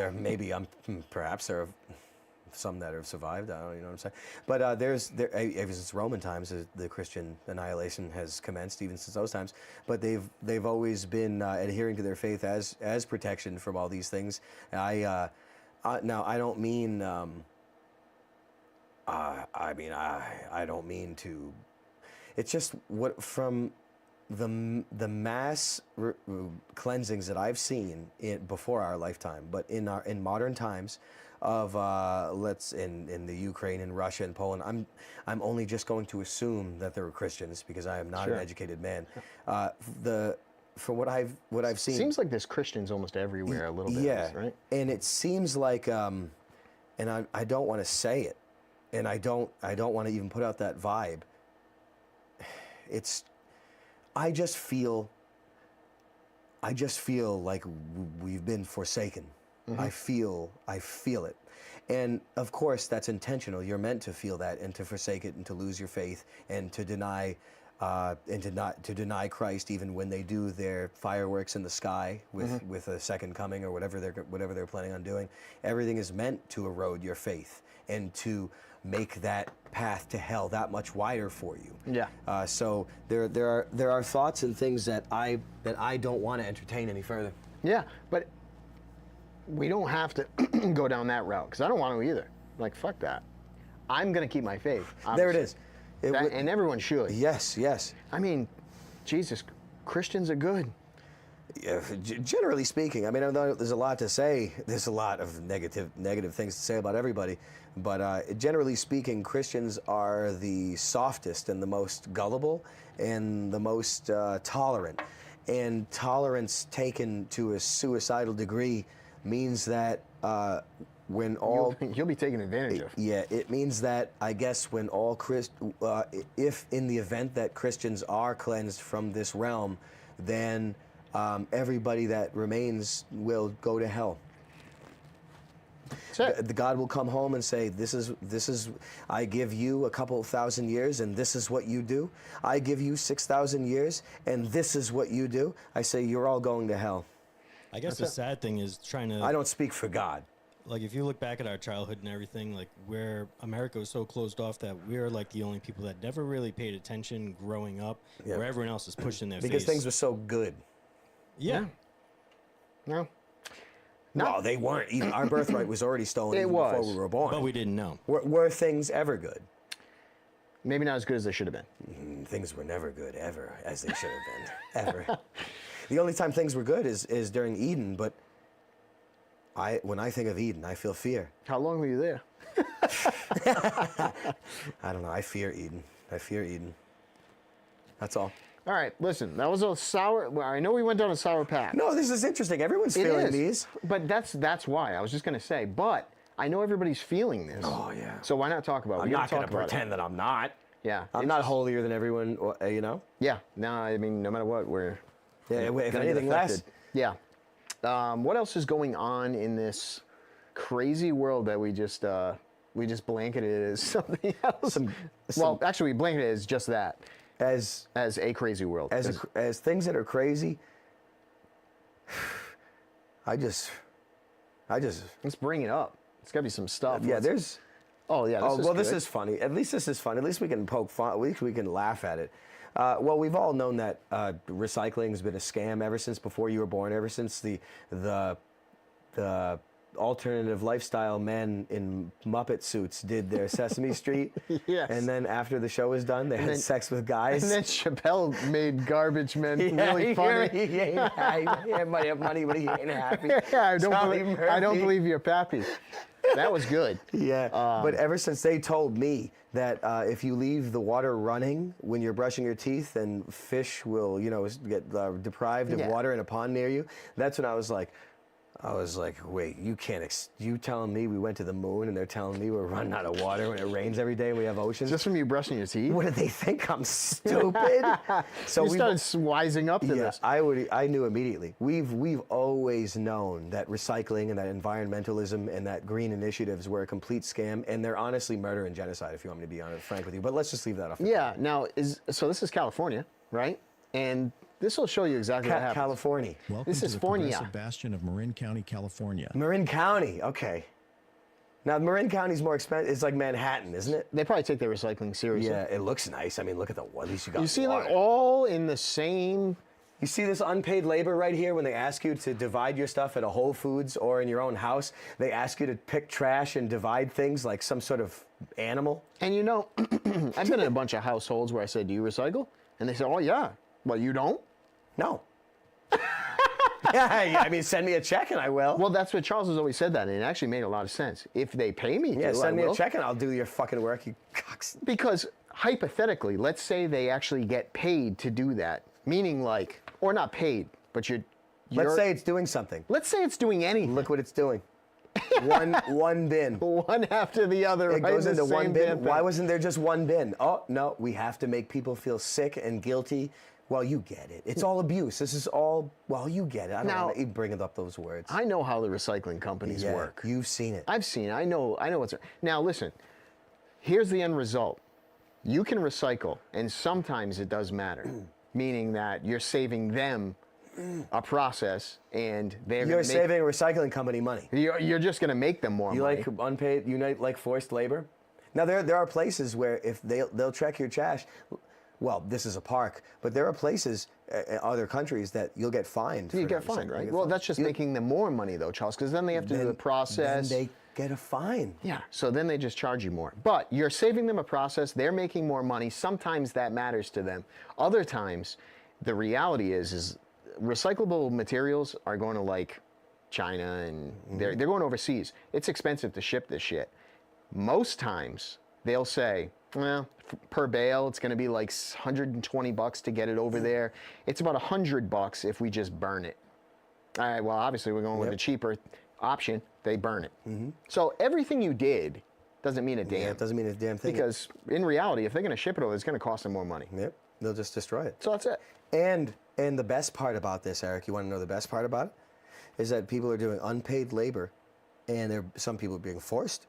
perhaps there are some that have survived. I don't know, you know what I'm saying? But ever since Roman times, the Christian annihilation has commenced, even since those times. But they've always been adhering to their faith as protection from all these things. Now I don't mean. I don't mean to. It's just what from the mass cleansings that I've seen before our lifetime, but in modern times, of in the Ukraine and Russia and Poland, I'm only just going to assume that there were Christians because I am not an educated man. From what I've seen, seems like there's Christians almost everywhere a little bit. Yeah, right. And it seems like, and I don't want to say it, and I don't want to even put out that vibe. I just feel like we've been forsaken. I feel it. And of course that's intentional. You're meant to feel that and to forsake it and to lose your faith and to deny deny Christ even when they do their fireworks in the sky with a second coming or whatever they're planning on doing. Everything is meant to erode your faith and to make that path to hell that much wider for you. Yeah. So there are thoughts and things that I don't want to entertain any further. Yeah, but we don't have to go down that route because I don't want to either. Like, fuck that. I'm gonna keep my faith. Obviously. There it is. And everyone should. Yes, yes. I mean, Jesus, Christians are good. Yeah, generally speaking, I mean, although there's a lot to say, there's a lot of negative things to say about everybody, but generally speaking, Christians are the softest and the most gullible and the most tolerant. And tolerance taken to a suicidal degree means that when all... You'll be taken advantage of. Yeah, it means that, I guess, when all if in the event that Christians are cleansed from this realm, then everybody that remains will go to hell. The God will come home and say, this is, I give you a couple thousand years and this is what you do. I give you 6,000 years and this is what you do. I say, you're all going to hell. I guess the sad thing is trying to... I don't speak for God. Like, if you look back at our childhood and everything, like, where America was so closed off that we're, like, the only people that never really paid attention growing up, where everyone else is pushing their because face. things were so good. Yeah. No. No, they weren't. Even our birthright was already stolen before we were born. But we didn't know. Were things ever good? Maybe not as good as they should have been. Things were never good, ever, as they should have been. Ever. The only time things were good is during Eden, but when I think of Eden, I feel fear. How long were you there? I don't know. I fear Eden. I fear Eden. That's all. All right, listen, that was a sour... Well, I know we went down a sour path. No, this is interesting. Everyone's feeling these. But that's why. I was just going to say, but I know everybody's feeling this. Oh, yeah. So why not talk about it? I'm not going to pretend that I'm not. Yeah. I'm not holier than everyone, you know? Yeah. No, I mean, no matter what, we're... Yeah, if anything less. Yeah. What else is going on in this crazy world that we just blanketed as something else? Well, actually, we blanketed it as just that. As a crazy world. As things that are crazy, I just... Let's bring it up. It's got to be some stuff. Yeah, there's... Oh yeah. Oh, well, good. this is funny. At least this is fun. At least we can poke fun. At least we can laugh at it. Well, we've all known that recycling has been a scam ever since before you were born. Ever since the alternative lifestyle men in Muppet suits did their Sesame Street. Yes. And then after the show was done, they had sex with guys. And then Chappelle made garbage men really funny. He might have money, but he ain't happy. I don't Murphy. believe you're Pappy. That was good. Yeah, but ever since they told me that if you leave the water running when you're brushing your teeth, then fish will, get deprived of water in a pond near you. That's when I was like, wait, you can't, you telling me we went to the moon and they're telling me we're running out of water when it rains every day and we have oceans? Just from you brushing your teeth? What, did they think I'm stupid? So you started wising up to this. I knew immediately. We've always known that recycling and that environmentalism and that green initiatives were a complete scam, and they're honestly murder and genocide, if you want me to be honest, frank with you. But let's just leave that off. Yeah, now, so this is California, right? And this will show you exactly what happens. California. Welcome This to is the Fornia. progressive bastion of Marin County, California. Marin County, okay. Now, Marin County's more expensive. It's like Manhattan, isn't it? They probably take their recycling seriously. Yeah, it looks nice. I mean, look at the at least you got You see, water. like, all in the same. You see this unpaid labor right here when they ask you to divide your stuff at a Whole Foods or in your own house. They ask you to pick trash and divide things like some sort of animal. And you know, I've been in a bunch of households where I said, "Do you recycle?" And they said, "Oh yeah." Well, you don't. No. Yeah, I mean, send me a check and I will. Well, that's what Charles has always said that, and it actually made a lot of sense. If they pay me, yeah, to, send I me will. a check and I'll do your fucking work, you cocks. Because hypothetically, let's say they actually get paid to do that, meaning like, or not paid, but Let's say it's doing something. let's say it's doing anything. Look what it's doing. One bin. One after the other. It right goes in the into one same bin. damn thing. Why wasn't there just one bin? Oh, no, we have to make people feel sick and guilty. Well, you get it. It's all abuse. This is all, well, you get it. I don't Now- want to bring up those words. I know how the recycling companies Yeah, work. You've seen it. I've seen it. I know what's. Now listen, here's the end result. You can recycle, and sometimes it does matter, meaning that you're saving them a process, and they're You're gonna saving a recycling company money. You're just going to make them more You money. like unpaid, like forced labor? Now, there are places where if they'll check your trash, well, this is a park, but there are places, other countries, that you'll get fined. You for get not fined, recycling. right? You get Well, fined. that's just making them more money, though, Charles, because then they have to do the process. Then they get a fine. Yeah, so then they just charge you more. But you're saving them a process, they're making more money. Sometimes that matters to them. Other times, the reality is recyclable materials are going to like China and they're going overseas. It's expensive to ship this shit. Most times, they'll say, well, per bale, it's going to be like $120 to get it over there. It's about $100 if we just burn it. All right, well, obviously we're going with the cheaper option. They burn it. So everything you did doesn't mean a damn. Yeah, it doesn't mean a damn thing. Because in reality, if they're going to ship it over, it's going to cost them more money. Yep, they'll just destroy it. So that's it. And the best part about this, Eric, you want to know the best part about it? Is that people are doing unpaid labor, and some people are being forced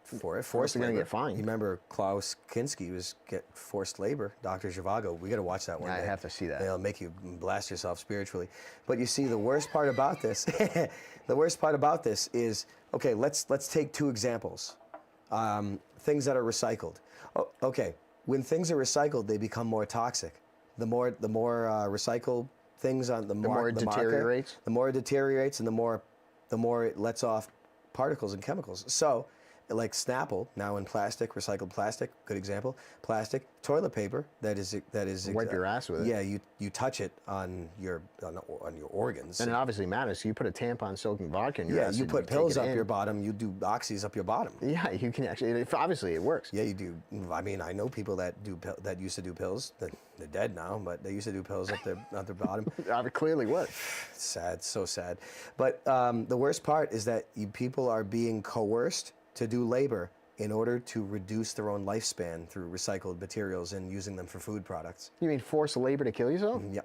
for it. Forced they're labor. gonna get fined. You remember Klaus Kinski was get forced labor. Dr. Zhivago. We got to watch that one. I day. have to see that. It'll make you blast yourself spiritually. But you see, the worst part about this, the worst part about this is, okay, let's take two examples. Things that are recycled. Okay, when things are recycled, they become more toxic. The more recycled things on the more it deteriorates? the more it deteriorates, and the more it lets off particles and chemicals. So, like Snapple, now in plastic, recycled plastic, good example. Plastic, toilet paper that is Wipe your ass with it. Yeah, you touch it on your organs. And it obviously matters. So you put a tampon soaking vodka in your Yeah, ass you and put take pills it up in. your bottom. You do oxys up your bottom. Yeah, you can actually. Obviously, it works. Yeah, you do. I mean, I know people that that used to do pills. They're dead now, but they used to do pills up their bottom. It clearly works. It's sad, so sad. But the worst part is that people are being coerced to do labor in order to reduce their own lifespan through recycled materials and using them for food products. You mean forced labor to kill yourself? Yeah.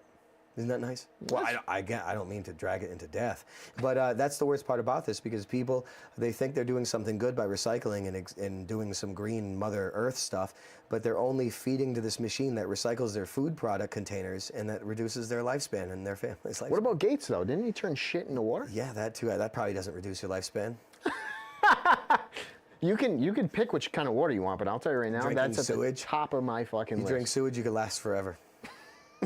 Isn't that nice? Well, I don't mean to drag it into death, but that's the worst part about this, because people, they think they're doing something good by recycling and doing some green Mother Earth stuff, but they're only feeding to this machine that recycles their food product containers, and that reduces their lifespan and their family's lifespan. What about Gates, though? Didn't he turn shit into water? Yeah, that too. That probably doesn't reduce your lifespan. You can pick which kind of water you want, but I'll tell you right now, Drinking that's at sewage. the top of my fucking You list. drink sewage, you could last forever.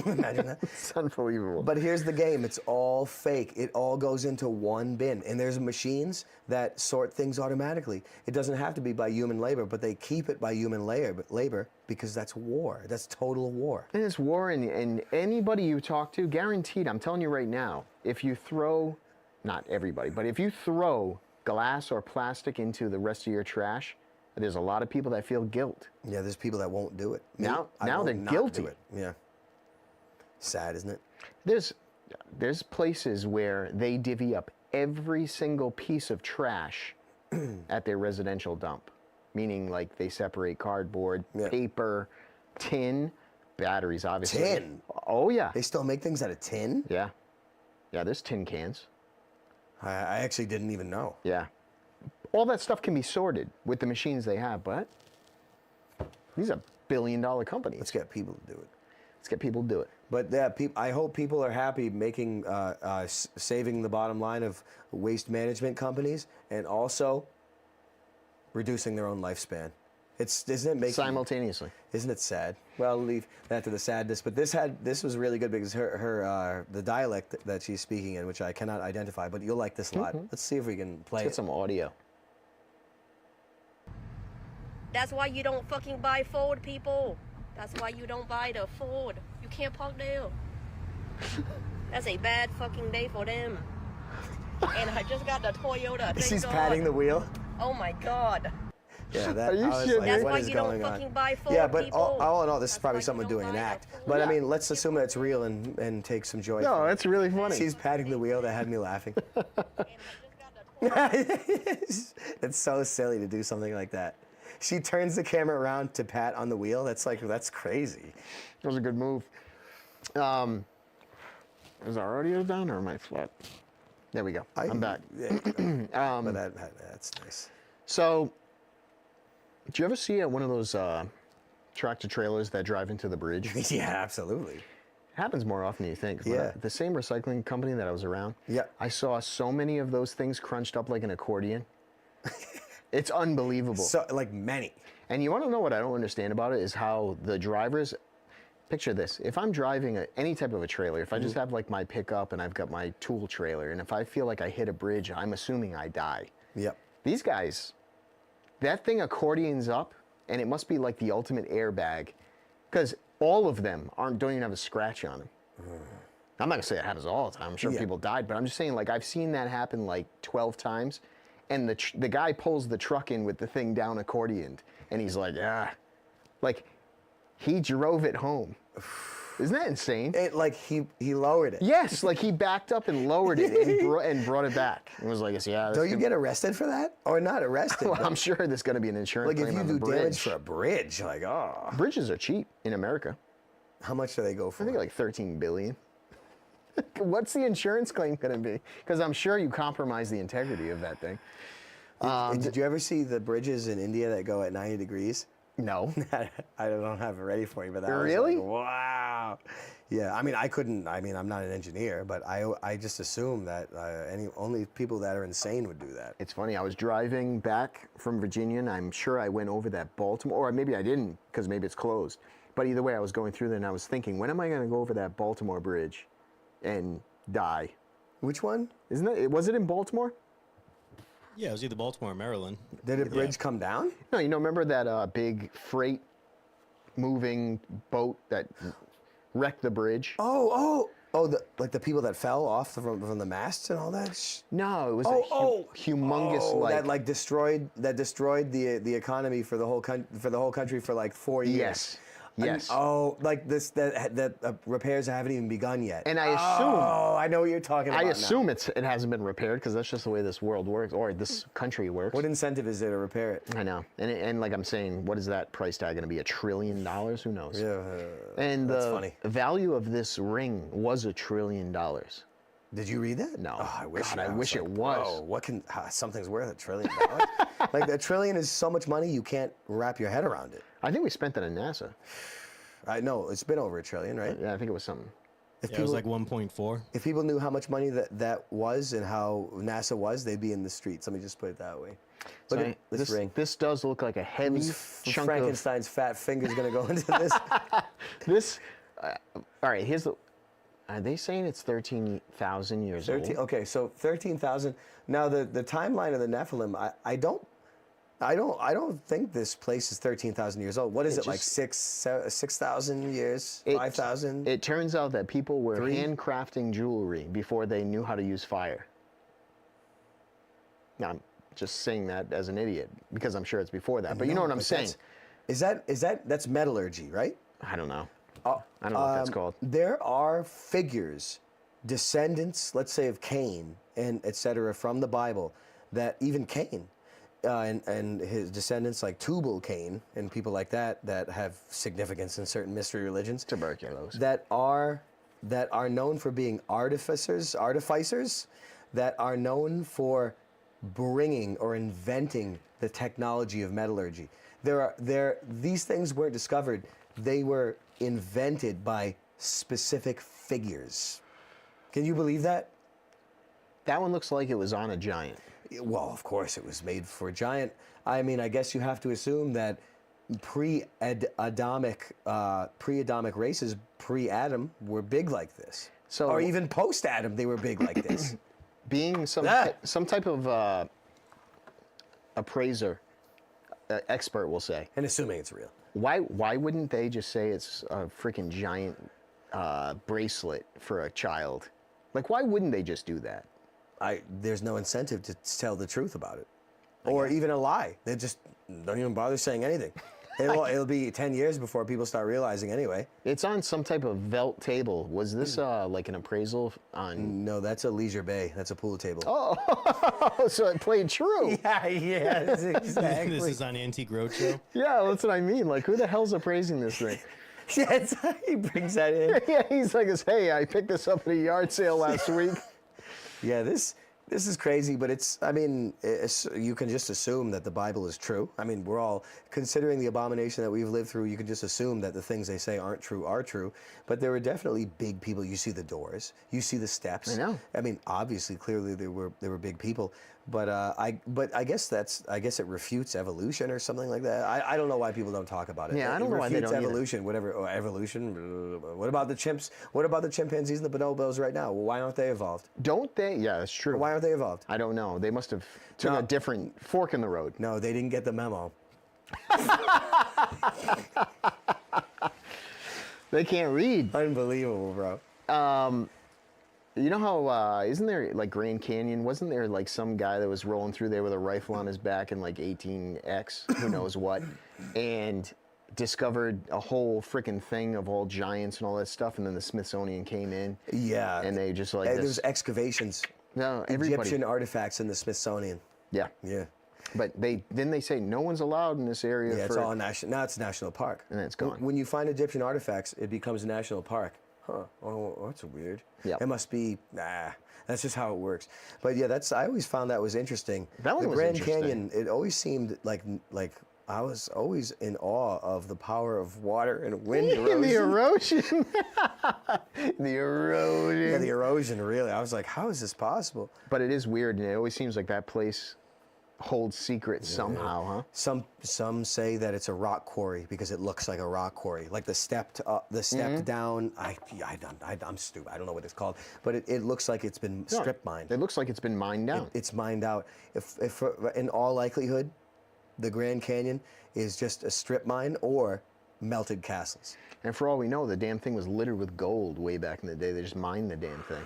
Imagine that. It's unbelievable. But here's the game. It's all fake. It all goes into one bin. And there's machines that sort things automatically. It doesn't have to be by human labor, but they keep it by human labor because that's war. That's total war. And it's war, and anybody you talk to, guaranteed, I'm telling you right now, if you throw, not everybody, but if you throw glass or plastic into the rest of your trash, there's a lot of people that feel guilt. Yeah, there's people that won't do it. Now I they're won't not guilty. do it. Yeah. Sad, isn't it? There's places where they divvy up every single piece of trash at their residential dump, meaning like they separate cardboard, paper, tin, batteries, obviously. Tin? Oh yeah. They still make things out of tin? Yeah. Yeah, there's tin cans. I actually didn't even know. Yeah. All that stuff can be sorted with the machines they have, but these are billion-dollar companies. Let's get people to do it. Let's get people to do it. But yeah, I hope people are happy making, saving the bottom line of waste management companies, and also reducing their own lifespan. Isn't it making Simultaneously. Isn't it sad? Well, we'll leave that to the sadness. But this was really good because the dialect that she's speaking in, which I cannot identify, but you'll like this a lot. Let's see if we can play Let's get some audio. That's why you don't fucking buy Ford, people. That's why you don't buy the Ford. You can't park there. That's a bad fucking day for them. And I just got the Toyota. Thank She's God. patting the wheel. Oh my God. Yeah, that. Are you I was shitting like, me? That's what why is you don't going on? fucking buy Ford, Yeah, but people. all in all, this is That's probably why you someone don't doing an buy the act. Ford. But I Yeah. mean, let's assume that it's real and take some joy. No, from it. that's really funny. She's patting the wheel. That had me laughing. And I just got the Toyota. It's so silly to do something like that. She turns the camera around to pat on the wheel. That's crazy. That was a good move. Is our audio down or am I flat? There we go. I'm back. Yeah, but that's nice. So, did you ever see one of those tractor trailers that drive into the bridge? It Yeah, absolutely. happens more often than you think. Yeah. The same recycling company that I was around, Yeah. I saw so many of those things crunched up like an accordion. It's unbelievable. So like many. And you want to know what I don't understand about it is how the drivers, picture this, if I'm driving any type of a trailer, if I just have like my pickup and I've got my tool trailer, and if I feel like I hit a bridge, I'm assuming I die. Yep. These guys, that thing accordions up, and it must be like the ultimate airbag, because all of them don't even have a scratch on them. I'm not gonna say it happens all the time. I'm sure people died, but I'm just saying, like, I've seen that happen like 12 times, and the guy pulls the truck in with the thing down accordioned, and he's like, like he drove it home. Isn't that insane? It like he lowered it. Yes, like he backed up and lowered it and brought it back. It was like, yeah. Don't you get arrested for that? Or not arrested? Well, but I'm sure there's going to be an insurance like if claim you on the do bridge. damage for a bridge, like Bridges are cheap in America. how much do they go for? I think like 13 billion. What's the insurance claim going to be? Because I'm sure you compromise the integrity of that thing. Did you ever see the bridges in India that go at 90 degrees? No. I don't have it ready for you, but that Really? was like, wow. Yeah, I mean, I'm not an engineer, but I just assume that only people that are insane would do that. It's funny. I was driving back from Virginia, and I'm sure I went over that Baltimore, or maybe I didn't, because maybe it's closed. But either way, I was going through there, and I was thinking, when am I going to go over that Baltimore bridge and die? Which one? Isn't it? Was it in Baltimore? Yeah, it was either Baltimore or Maryland. Did a bridge come down? No, remember that big freight moving boat that wrecked the bridge? Oh, like the people that fell off from the masts and all that. No, it was humongous, that destroyed the economy for the whole country for like 4 years. Yes. Yes. Like this that repairs haven't even begun yet. And I assume. Oh, I know what you're talking about. I now. assume it hasn't been repaired because that's just the way this world works, or this country works. What incentive is there to repair it? I know, and like I'm saying, what is that price tag going to be? $1 trillion? Who knows? Yeah, And that's the funny. value of this ring was $1 trillion. Did you read that? No. Oh, I wish. God, I was wish like, it was. Whoa, something's worth $1 trillion? Like $1 trillion is so much money you can't wrap your head around it. I think we spent that in NASA. I know it's been over $1 trillion, right? Yeah, I think it was something. If Yeah, it was like 1.4. if people knew how much money that was and how NASA was, they'd be in the streets. Let me just put it that way. Look So at this ring. This does look like a heavy chunk Frankenstein's fat finger's gonna go into this. of this. All right, here's the. Are they saying it's 13,000 years 13. old? Okay, so 13,000. Now the timeline of the Nephilim, I don't think this place is 13,000 years old. What is it like? 6,000 years? 5,000? It turns out that people were 3? handcrafting jewelry before they knew how to use fire. Now, I'm just saying that as an idiot because I'm sure it's before that. But you know what I'm saying? That's metallurgy, right? I don't know. I don't know what that's called. There are figures, descendants, let's say of Cain and etc. from the Bible, that even Cain and his descendants like Tubal-Cain and people like that have significance in certain mystery religions. Tuberculosis. That are known for being artificers, that are known for bringing or inventing the technology of metallurgy. These things weren't discovered; they were invented by specific figures. Can you believe that? That one looks like it was on a giant. Well, of course, it was made for a giant. I mean, I guess you have to assume that pre-Adamic races, pre-Adam, were big like this. So- or even post-Adam, they were big like this. Being some type of appraiser, expert, we'll say. And assuming it's real. Why wouldn't they just say it's a freaking giant bracelet for a child? Like, why wouldn't they just do that? There's no incentive to tell the truth about it, or even a lie. They just don't even bother saying anything. It'll be 10 years before people start realizing anyway. It's on some type of Velt table. Was this like an appraisal on? No, that's a Leisure Bay. That's a pool table. Oh, so it played true. Yeah, exactly. This is on Antique Roadshow. Yeah, that's what I mean. Like, who the hell's appraising this thing? Yeah, he brings that in. Yeah, he's like, hey, I picked this up at a yard sale last week. Yeah, this is crazy, but you can just assume that the Bible is true. I mean, we're all considering the abomination that we've lived through. You can just assume that the things they say aren't true are true. But there were definitely big people. You see the doors, you see the steps. I know. I mean, obviously, clearly there were big people. But I guess it refutes evolution or something like that. I don't know why people don't talk about it. Yeah, I don't know why they refutes don't either. evolution, whatever. Or evolution. What about the chimps? What about the chimpanzees and the bonobos right now? Well, why aren't they evolved? Don't they? Yeah, that's true. Why aren't they evolved? I don't know. They must have took a different fork in the road. No, they didn't get the memo. They can't read. Unbelievable, bro. You know how, isn't there, like, Grand Canyon, wasn't there, like, some guy that was rolling through there with a rifle on his back in, like, 18X, who knows what, and discovered a whole freaking thing of all giants and all that stuff, and then the Smithsonian came in. Yeah. And they just, like, There was excavations. No, everybody. Egyptian artifacts in the Smithsonian. Yeah. Yeah. But they say no one's allowed in this area. Yeah, it's all national. Now it's national park. And then it's gone. When you find Egyptian artifacts, it becomes a national park. Huh. Oh, that's weird. Yeah. It must be. That's just how it works. But yeah, I always found that was interesting. That one the was Grand interesting. Canyon. It always seemed like I was always in awe of the power of water and wind erosion. The erosion. The erosion. Yeah, the erosion. Really, I was like, how is this possible? But it is weird, and it always seems like that place holds secrets somehow, huh? Some say that it's a rock quarry because it looks like a rock quarry, like the step down. I'm stupid. I don't know what it's called, but it looks like it's been strip mined. It looks like it's been mined down. It's mined out. If in all likelihood, the Grand Canyon is just a strip mine or melted castles. And for all we know, the damn thing was littered with gold way back in the day. They just mined the damn thing.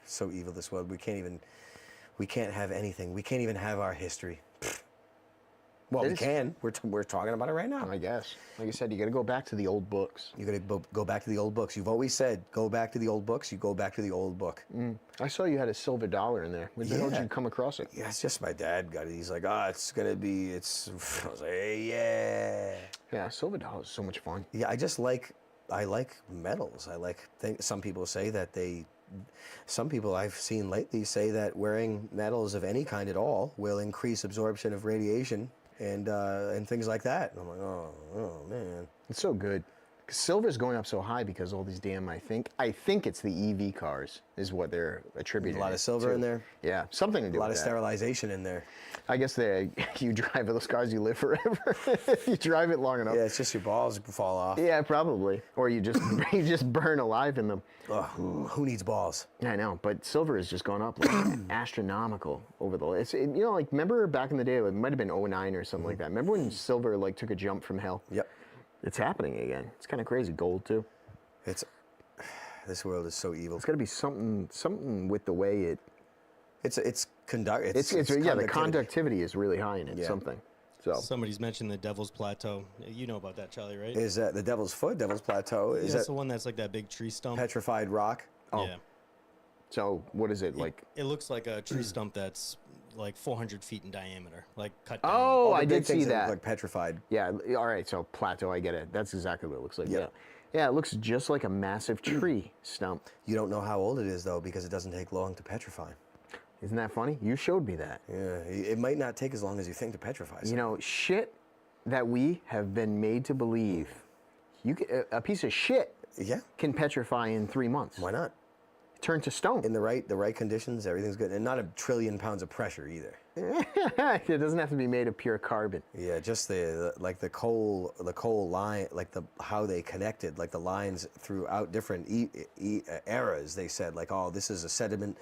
So evil this world. We can't have anything. We can't even have our history. Well, we can. We're talking about it right now. I guess. Like I said, you got to go back to the old books. You got to go back to the old books. You've always said, go back to the old books. You go back to the old book. I saw you had a silver dollar in there. Where the hell did you come across it? Yeah, it's just my dad got it. He's like, it's gonna be. I was like, hey, yeah. Yeah, silver dollar is so much fun. Yeah, I like metals. Some people say that some people I've seen lately say that wearing metals of any kind at all will increase absorption of radiation and things like that. And I'm like, oh man. It's so good. Silver's going up so high because all these damn, I think it's the EV cars is what they're attributing. A lot of silver to. in there. Yeah, something to do A lot with of that. sterilization in there. I guess you drive those cars, you live forever. If you drive it long enough. Yeah, it's just your balls fall off. Yeah, probably. Or you just you just burn alive in them. Ugh, who needs balls? I know, but silver has just gone up like astronomical over the. Like remember back in the day, it might have been 09 or something like that. Remember when silver like took a jump from hell? Yep. It's happening again. It's kind of crazy. Gold too. This world is so evil. It's got to be something with the way it. The conductivity is really high in it. Yeah. Something. So Somebody's mentioned the Devil's Plateau. You know about that, Charlie, right? Is that the Devil's Foot, Devil's Plateau? Is That's that the one that's like that big tree stump. petrified rock? Oh. Yeah. So what is it like? It looks like a tree stump that's like 400 feet in diameter, like cut down. Oh, All the I big did see things look that. like petrified. Yeah. All right. So plateau, I get it. That's exactly what it looks like. Yeah. Yeah. Yeah. It looks just like a massive tree stump. You don't know how old it is though, because it doesn't take long to petrify. Isn't that funny? You showed me that. Yeah, it might not take as long as you think to petrify. You know, shit that we have been made to believe. A piece of shit Yeah. can petrify in 3 months. Why not? Turn to stone. In the right conditions, everything's good, and not a trillion pounds of pressure either. It doesn't have to be made of pure carbon. Yeah, just the coal line, like how they connected, like the lines throughout different eras. They said like, oh, this is a sediment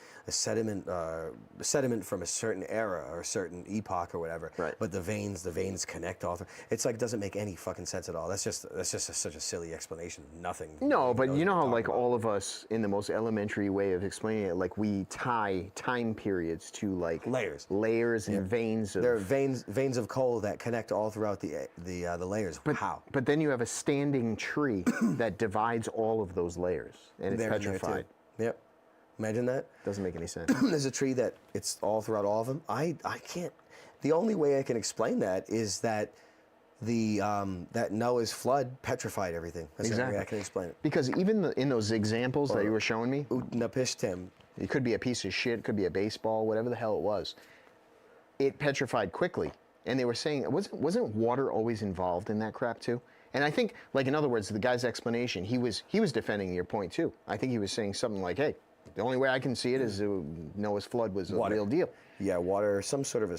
from a certain era or a certain epoch or whatever. Right. But the veins connect all through. It's like doesn't make any fucking sense at all. That's just such a silly explanation. Nothing. No, but knows you know what how we're like talking about. all of us in the most elementary way of explaining it, like we tie time periods to like Layers. and veins of. There are veins of coal that connect all throughout the layers. How? But then you have a standing tree that divides all of those layers, and it's They're in there, too. petrified. Yep. Imagine that. Doesn't make any sense. There's a tree that it's all throughout all of them. I can't. The only way I can explain that is that that Noah's flood petrified everything. That's the only way I can explain it. Because even in those examples that you were showing me, Utnapishtim. it could be a piece of shit, it could be a baseball, whatever the hell it was. It petrified quickly, and they were saying, wasn't water always involved in that crap too? And I think, like in other words, the guy's explanation, he was defending your point too. I think he was saying something like, "Hey, the only way I can see it is Noah's flood was a real deal." Yeah, water, some sort of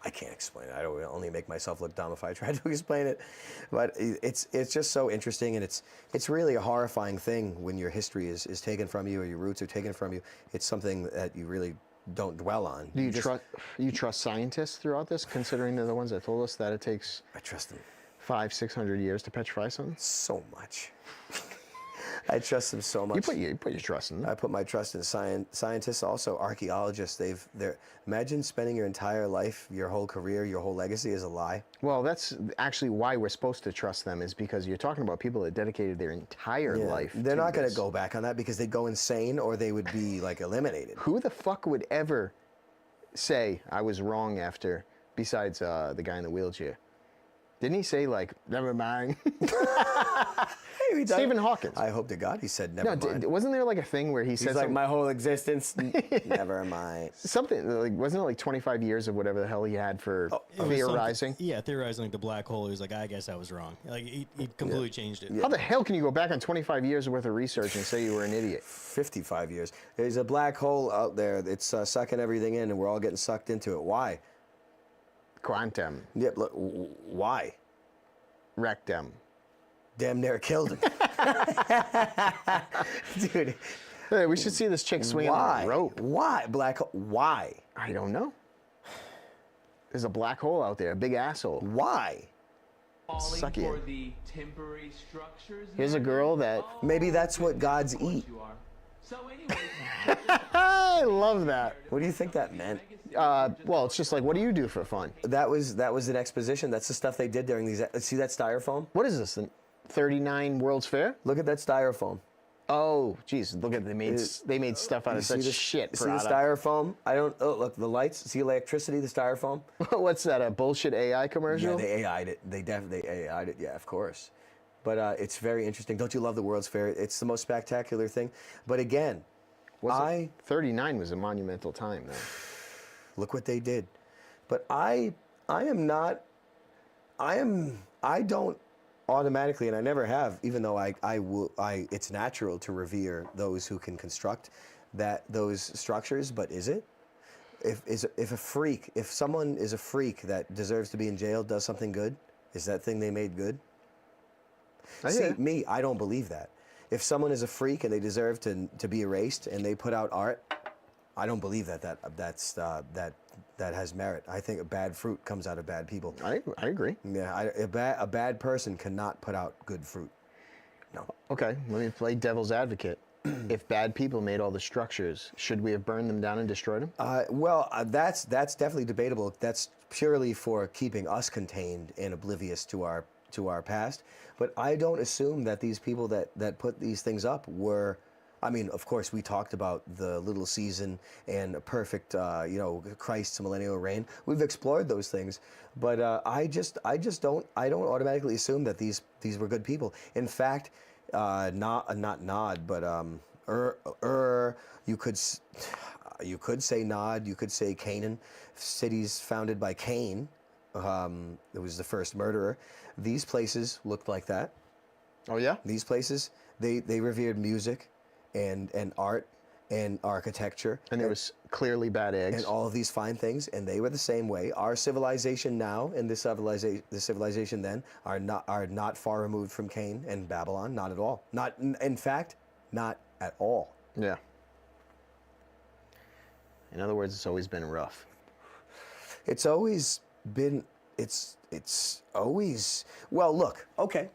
I can't explain it. I don't only make myself look dumb if I try to explain it. But it's just so interesting, and it's really a horrifying thing when your history is taken from you or your roots are taken from you. It's something that you really don't dwell on. Do you trust scientists throughout this, considering they're the ones that told us that it takes I trust them 500-600 years to petrify something? so much. I trust them so much. You put your trust in them. I put my trust in scientists, also archaeologists. Imagine spending your entire life, your whole career, your whole legacy as a lie. Well, that's actually why we're supposed to trust them, is because you're talking about people that dedicated their entire life. They're not going to this. go back on that because they'd go insane or they would be like eliminated. Who the fuck would ever say I was wrong after? Besides the guy in the wheelchair, didn't he say like never mind? Stephen Hawking. I hope to God he said never No, mind. wasn't there like a thing where he He's said like something, my whole existence, never mind. something like, wasn't it like 25 years of whatever the hell he had for It was theorizing? something- Yeah, theorizing like the black hole. He was like, I guess I was wrong. Like he completely changed it. How the hell can you go back on 25 years worth of research and say you were an idiot? 55 years. There's a black hole out there that's sucking everything in, and we're all getting sucked into it. Why? Quantum, Yep. Look, why? rectum. Damn near killed him. Dude, Hey, we should see this chick swinging on why? a rope. Why? Black hole. Why? I don't know. There's a black hole out there, a big asshole. Why? Falling Suck it. for the temporary structures. Here's a girl that. Maybe that's what gods eat. You are. So anyway, I love that. What do you think that meant? Well, it's just like, what do you do for fun? That was an exposition. That's the stuff they did during these. See that styrofoam? What is this? The 39 World's Fair? Look at that styrofoam. Oh, geez, look at they made stuff out You of see such the shit. See the product. styrofoam? I don't. Oh, look, the lights. See electricity? The styrofoam? What's that? A bullshit AI Yeah, commercial? they AI'd it. They definitely AI'd it. Yeah, of course. But it's very interesting. Don't you love the World's Fair? It's the most spectacular thing. But again, 39 was a monumental time, though. look what they did. But I am not. I don't automatically, and I never have, even though it's natural to revere those who can construct those structures, but is it? If someone is a freak that deserves to be in jail, does something good, is that thing they made good? I don't believe that. If someone is a freak and they deserve to be erased and they put out art, I don't believe that has merit. I think a bad fruit comes out of bad people. I agree. Yeah, a bad person cannot put out good fruit. No. Okay, let me play devil's advocate. If bad people made all the structures, should we have burned them down and destroyed them? That's definitely debatable. That's purely for keeping us contained and oblivious to our past. But I don't assume that these people that put these things up were. I mean, of course, we talked about the little season and a perfect, Christ's millennial reign. We've explored those things, but I just don't automatically assume that these were good people. In fact, not Nod, but you could say Nod, you could say Canaan, cities founded by Cain. It was the first murderer. These places looked like that. Oh yeah. These places they revered music and art and architecture. And there was clearly bad eggs. And all of these fine things, and they were the same way. Our civilization now and the civilization then are not far removed from Cain and Babylon, not at all. Not, in fact, not at all. Yeah. In other words, it's always been rough. It's always been, well, look, okay.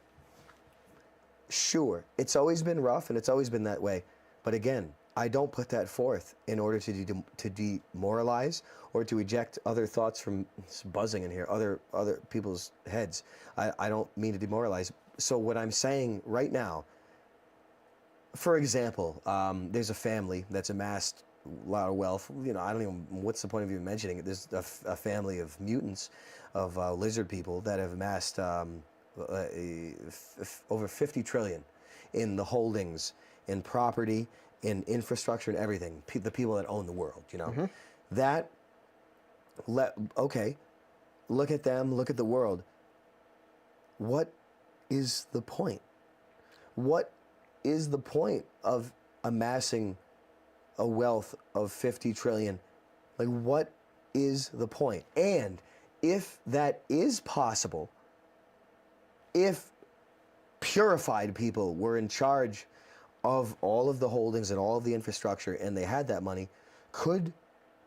Sure, it's always been rough and it's always been that way. But again, I don't put that forth in order to demoralize or to eject other thoughts from buzzing in here, other people's heads. I don't mean to demoralize. So what I'm saying right now, for example, there's a family that's amassed a lot of wealth. You know, I don't even, what's the point of even mentioning it? There's a family of mutants, of lizard people that have amassed over 50 trillion in the holdings, in property, in infrastructure and everything. The people that own the world, you know. Okay, look at them, look at the world. What is the point? What is the point of amassing a wealth of 50 trillion? Like, what is the point? And if that is possible, if purified people were in charge of all of the holdings and all of the infrastructure and they had that money,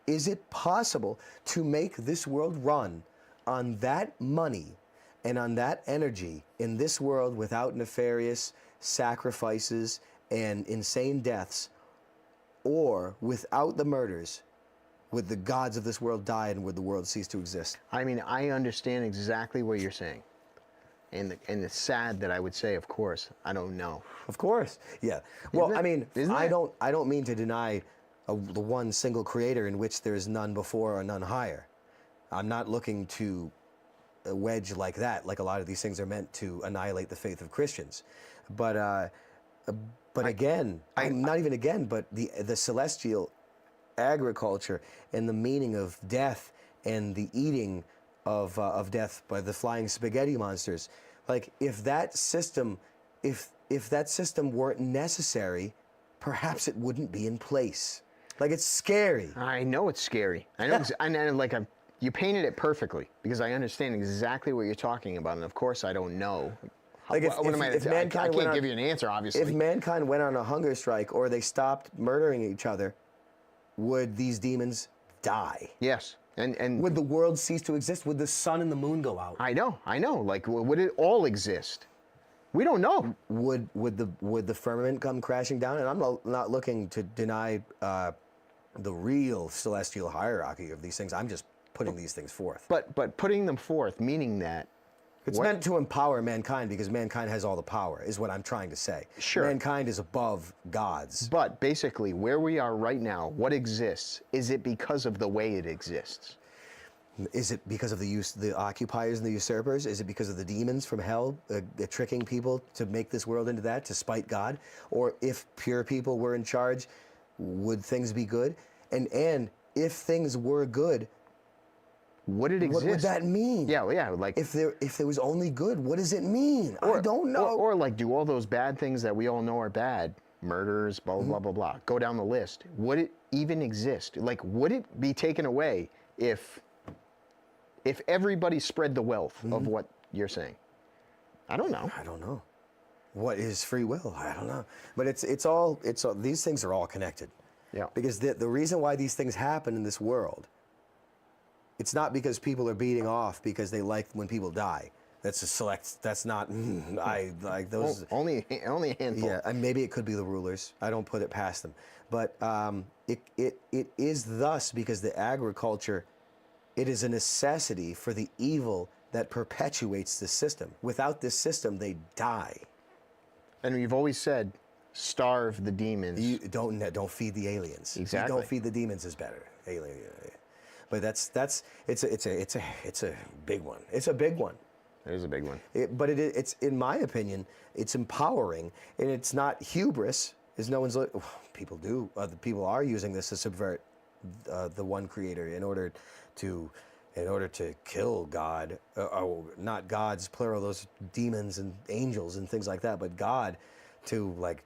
is it possible to make this world run on that money and on that energy in this world without nefarious sacrifices and insane deaths, or without the murders? Would the gods of this world die and would the world cease to exist? I mean, I understand exactly what you're saying. And it's sad that I would say, of course, I don't know. Of course, yeah. Well, I mean, I don't. don't mean to deny the one single creator in which there is none before or none higher. I'm not looking to wedge like that, like a lot of these things are meant to annihilate the faith of Christians. But again, not even again, but the celestial agriculture and the meaning of death and the eating of death by the flying spaghetti monsters. Like, if that system weren't necessary, perhaps it wouldn't be in place. Like, it's scary. I know it's scary. I know, you painted it perfectly because I understand exactly what you're talking about, and of course I don't know. Like, I can't give you an answer, obviously. If mankind went on a hunger strike or they stopped murdering each other, would these demons die? Yes. And would the world cease to exist? Would the sun and the moon go out? I know. Like, would it all exist? We don't know. Would the firmament come crashing down? And I'm not looking to deny the real celestial hierarchy of these things. I'm just putting these things forth. But putting them forth, meaning that it's meant to empower mankind because mankind has all the power, is what I'm trying to say. Sure. Mankind is above gods. But basically, where we are right now, what exists, is it because of the way it exists? Is it because of the occupiers and the usurpers? Is it because of the demons from hell tricking people to make this world into that, to spite God? Or if pure people were in charge, would things be good? And if things were good, would it exist? What would that mean? Yeah, well, yeah, like If there was only good, what does it mean? I don't know. Or like, do all those bad things that we all know are bad, murders, blah blah Mm-hmm. blah blah blah, go down the list? Would it even exist? Like, would it be taken away if everybody spread the wealth Mm-hmm. of what you're saying? I don't know. I don't know. What is free will? I don't know. But it's all these things are all connected. Yeah. Because the reason why these things happen in this world, it's not because people are beating off because they like when people die. That's a select. That's not. I like those. Only a handful. Yeah, and maybe it could be the rulers. I don't put it past them. But it is thus because the agriculture, it is a necessity for the evil that perpetuates the system. Without this system, they die. And we've always said, starve the demons. You don't feed the aliens. Exactly. You don't feed the demons is better. Alien. But it's a big one. It's a big one. It is a big one. But it's in my opinion, it's empowering and it's not hubris. Is no one's people do. Other people are using this to subvert the one creator in order to kill God, or not gods, plural, those demons and angels and things like that, but God to like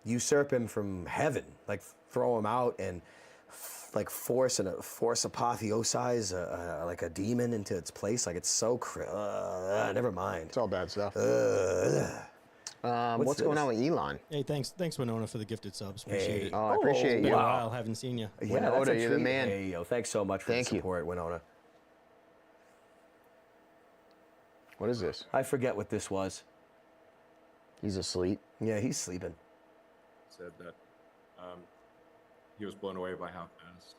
usurp him from heaven, like throw him out and like force apotheosize like a demon into its place. Like it's so never mind. It's all bad stuff. What's What's going this? on with Elon? Hey, thanks, Winona, for the gifted subs. Appreciate it. Oh, I appreciate Been you. a while, haven't seen you. Yeah, Winona, that's a you're the treat. man. Hey, yo, thanks so much for Thank the you. support, Winona. What is this? I forget what this was. He's asleep. Yeah, he's sleeping. Said that he was blown away by how fast.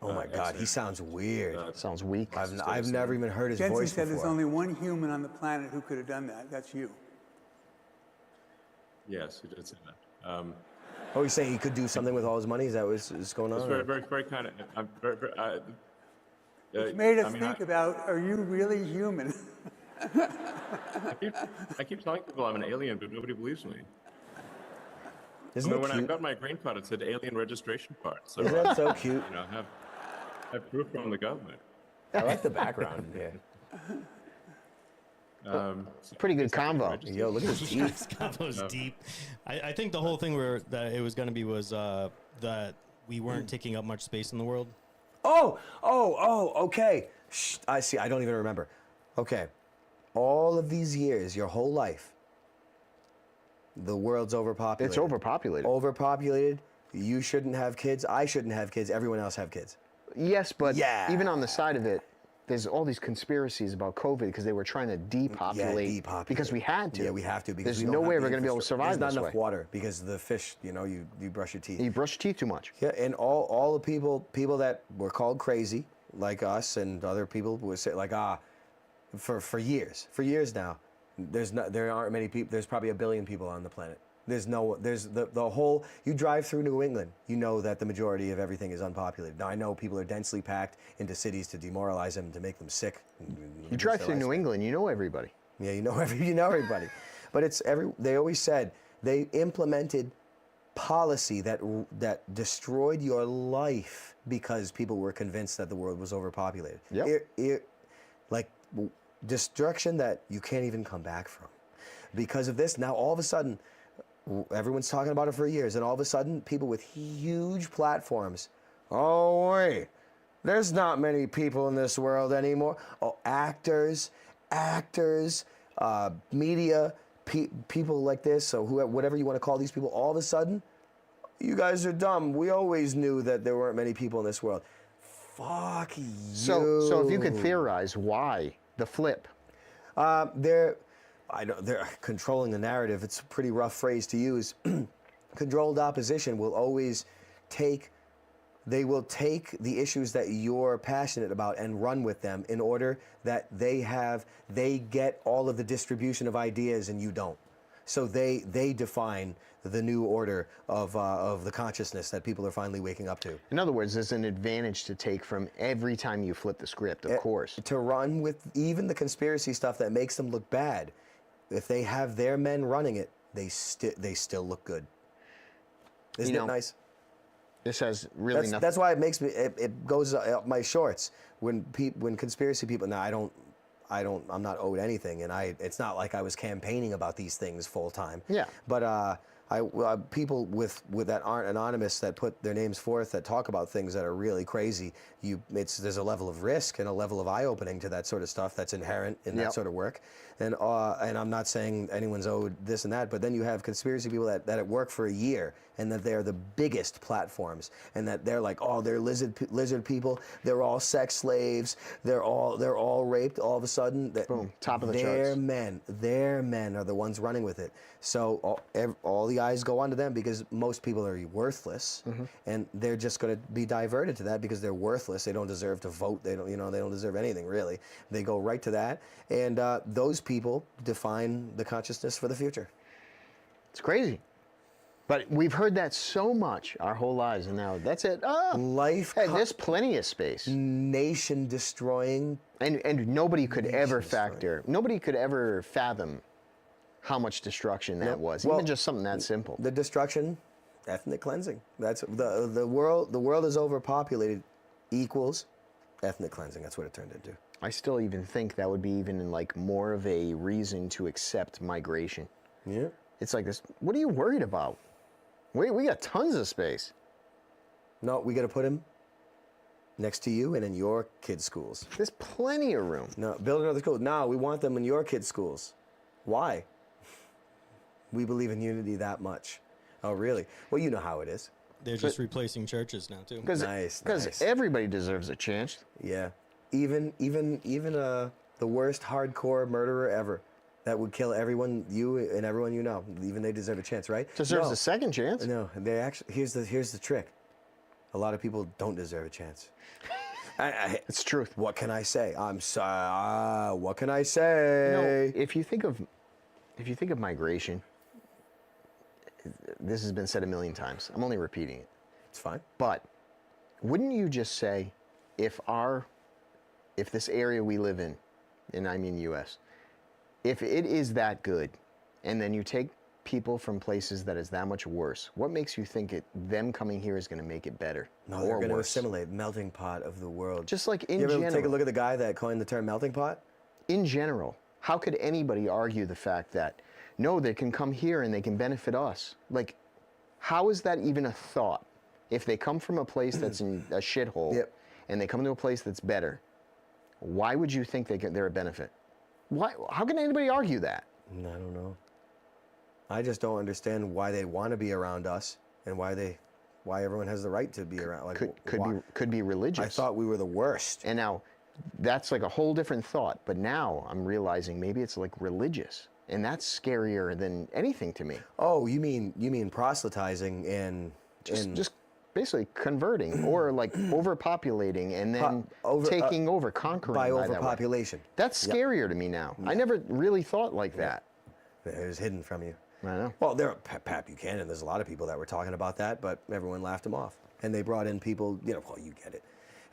Oh my God, he sounds weird. Sounds weak. I've never even heard his Jensen voice said before. there's only one human on the planet who could have done that. That's you. Yes, he did say that. Oh, he's saying he could do something with all his money? Is that what's going on? It's very, very, very kind of. I'm very, very, It's made us I mean, think about, are you really human? I keep telling people I'm an alien, but nobody believes me. Isn't I it mean, when I cute? got my green card, it said alien registration card. So Isn't that so cute? you know, have proof from the government. I like the background. Yeah. Pretty good convo. Yo, look at his teeth. This combo's deep. I think the whole thing that it was going to be was that we weren't taking up much space in the world. Oh, okay. Shh, I see. I don't even remember. Okay. All of these years, your whole life, the world's overpopulated. It's overpopulated. Overpopulated. You shouldn't have kids. I shouldn't have kids. Everyone else have kids. Yes, but Yeah. even on the side of it, there's all these conspiracies about COVID because they were trying to depopulate, depopulate. because we had to. Yeah, we have to because there's we no don't way have we're the going to be able to survive There's this not enough way. water because the fish, you brush your teeth. You brush your teeth too much. Yeah, and all the people that were called crazy, like us and other people, would say like, for years now, there aren't many people. There's probably 1 billion people on the planet. There's the whole. You drive through New England, you know that the majority of everything is unpopulated. Now I know people are densely packed into cities to demoralize them, to make them sick. You drive through New England, you know everybody. Yeah, you know everybody, but They always said they implemented policy that destroyed your life because people were convinced that the world was overpopulated. Yep. Like destruction that you can't even come back from. Because of this, now all of a sudden, everyone's talking about it for years, and all of a sudden, people with huge platforms, oh wait, there's not many people in this world anymore. Oh, actors, media, people like this, so whatever you want to call these people, all of a sudden, you guys are dumb. We always knew that there weren't many people in this world. Fuck you. So if you could theorize why the flip. They're controlling the narrative. It's a pretty rough phrase to use. Controlled opposition will always take the issues that you're passionate about and run with them in order that they get all of the distribution of ideas and you don't. So they define the new order of the consciousness that people are finally waking up to. In other words, there's an advantage to take from every time you flip the script, of course. To run with even the conspiracy stuff that makes them look bad, if they have their men running it, they still look good. Isn't it nice? This has really nothing. That's why it makes me. It goes up my shorts when conspiracy people. Now I'm not owed anything, and it's not like I was campaigning about these things full time. Yeah. But people with that aren't anonymous that put their names forth that talk about things that are really crazy. There's a level of risk and a level of eye opening to that sort of stuff that's inherent in that sort of work. And I'm not saying anyone's owed this and that, but then you have conspiracy people that work for a year and that they're the biggest platforms and that they're like, oh, they're lizard people, they're all sex slaves, they're all raped all of a sudden. Boom, top of the charts. charts. Their men are the ones running with it. So all the eyes go onto them because most people are worthless, and they're just going to be diverted to that because they're worthless. They don't deserve to vote. They don't deserve anything really. They go right to that, and those people define the consciousness for the future. It's crazy. But we've heard that so much our whole lives, and now that's it. Oh, Life, hey, there's plenty of space. nation destroying. And nobody could ever nobody could ever fathom how much destruction that was. Well, even just something that simple. The destruction, ethnic cleansing. That's the world. The world is overpopulated, equals ethnic cleansing. That's what it turned into. I still even think that would be even like more of a reason to accept migration. Yeah. It's like this. What are you worried about? We got tons of space. No, we got to put him next to you and in your kids' schools. There's plenty of room. No, build another school. No, we want them in your kids' schools. Why? We believe in unity that much. Oh, really? Well, you know how it is. They're just replacing churches now too. Nice. Everybody deserves a chance. Yeah. Even the worst hardcore murderer ever. That would kill everyone, you and everyone you know. Even they deserve a chance, right? Deserves a second chance. No, they actually. Here's the trick. A lot of people don't deserve a chance. It's truth. What can I say? I'm sorry. What can I say? If you think of migration, this has been said a million times. I'm only repeating it. It's fine. But wouldn't you just say, if this area we live in, and I mean U.S., if it is that good, and then you take people from places that is that much worse, what makes you think them coming here is going to make it better? No, or they're going to worse? Melting pot of the world. Just like in you ever general. take a look at the guy that coined the term melting pot? In general, how could anybody argue the fact that, no, they can come here and they can benefit us? Like, how is that even a thought? If they come from a place that's in a shithole, and they come to a place that's better, why would you think they're a benefit? Why? How can anybody argue that? I don't know. I just don't understand why they want to be around us and why everyone has the right to be around. Like, could be religious. I thought we were the worst. And now, that's like a whole different thought. But now I'm realizing maybe it's like religious, and that's scarier than anything to me. Oh, you mean proselytizing and just basically converting or like overpopulating and then taking over, conquering by that way. overpopulation. That's scarier to me now. I never really thought like that. It was hidden from you. I know. Well, Pat Buchanan, there's a lot of people that were talking about that, but everyone laughed him off. And they brought in people, well, you get it.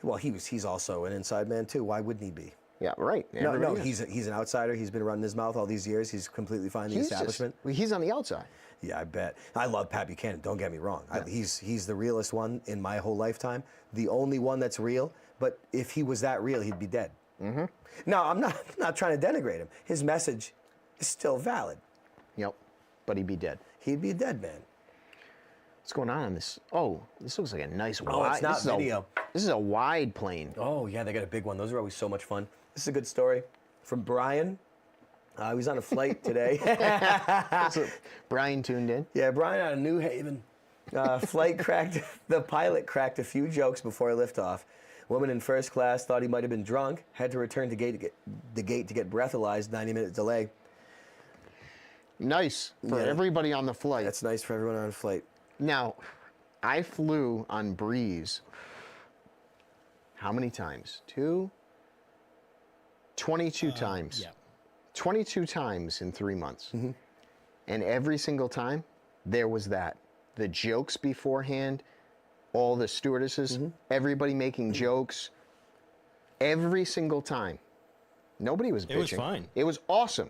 Well, he's also an inside man too. Why wouldn't he be? Yeah, right. No, he's an outsider. He's been running his mouth all these years. He's completely fine in the establishment. He's on the outside. Yeah, I bet. I love Pat Buchanan. Don't get me wrong. Yeah. He's the realest one in my whole lifetime. The only one that's real. But if he was that real, he'd be dead. Mm-hmm. Now, I'm not trying to denigrate him. His message is still valid. Yep. But he'd be dead. He'd be a dead man. What's going on in this? Oh, this looks like a nice wide. Oh, it's not video. This is a wide plane. Oh, yeah, they got a big one. Those are always so much fun. This is a good story from Brian. He was on a flight today. So Brian tuned in. Yeah, Brian out of New Haven. The pilot cracked a few jokes before liftoff. Woman in first class thought he might have been drunk, had to return to the gate to get breathalyzed, 90-minute delay. Nice for everybody on the flight. That's nice for everyone on the flight. Now, I flew on Breeze. How many times? 22 times. Yeah. 22 times in 3 months. Mm-hmm. And every single time, there was that. The jokes beforehand, all the stewardesses, everybody making jokes. Every single time. Nobody was bitching. It was fine. It was awesome.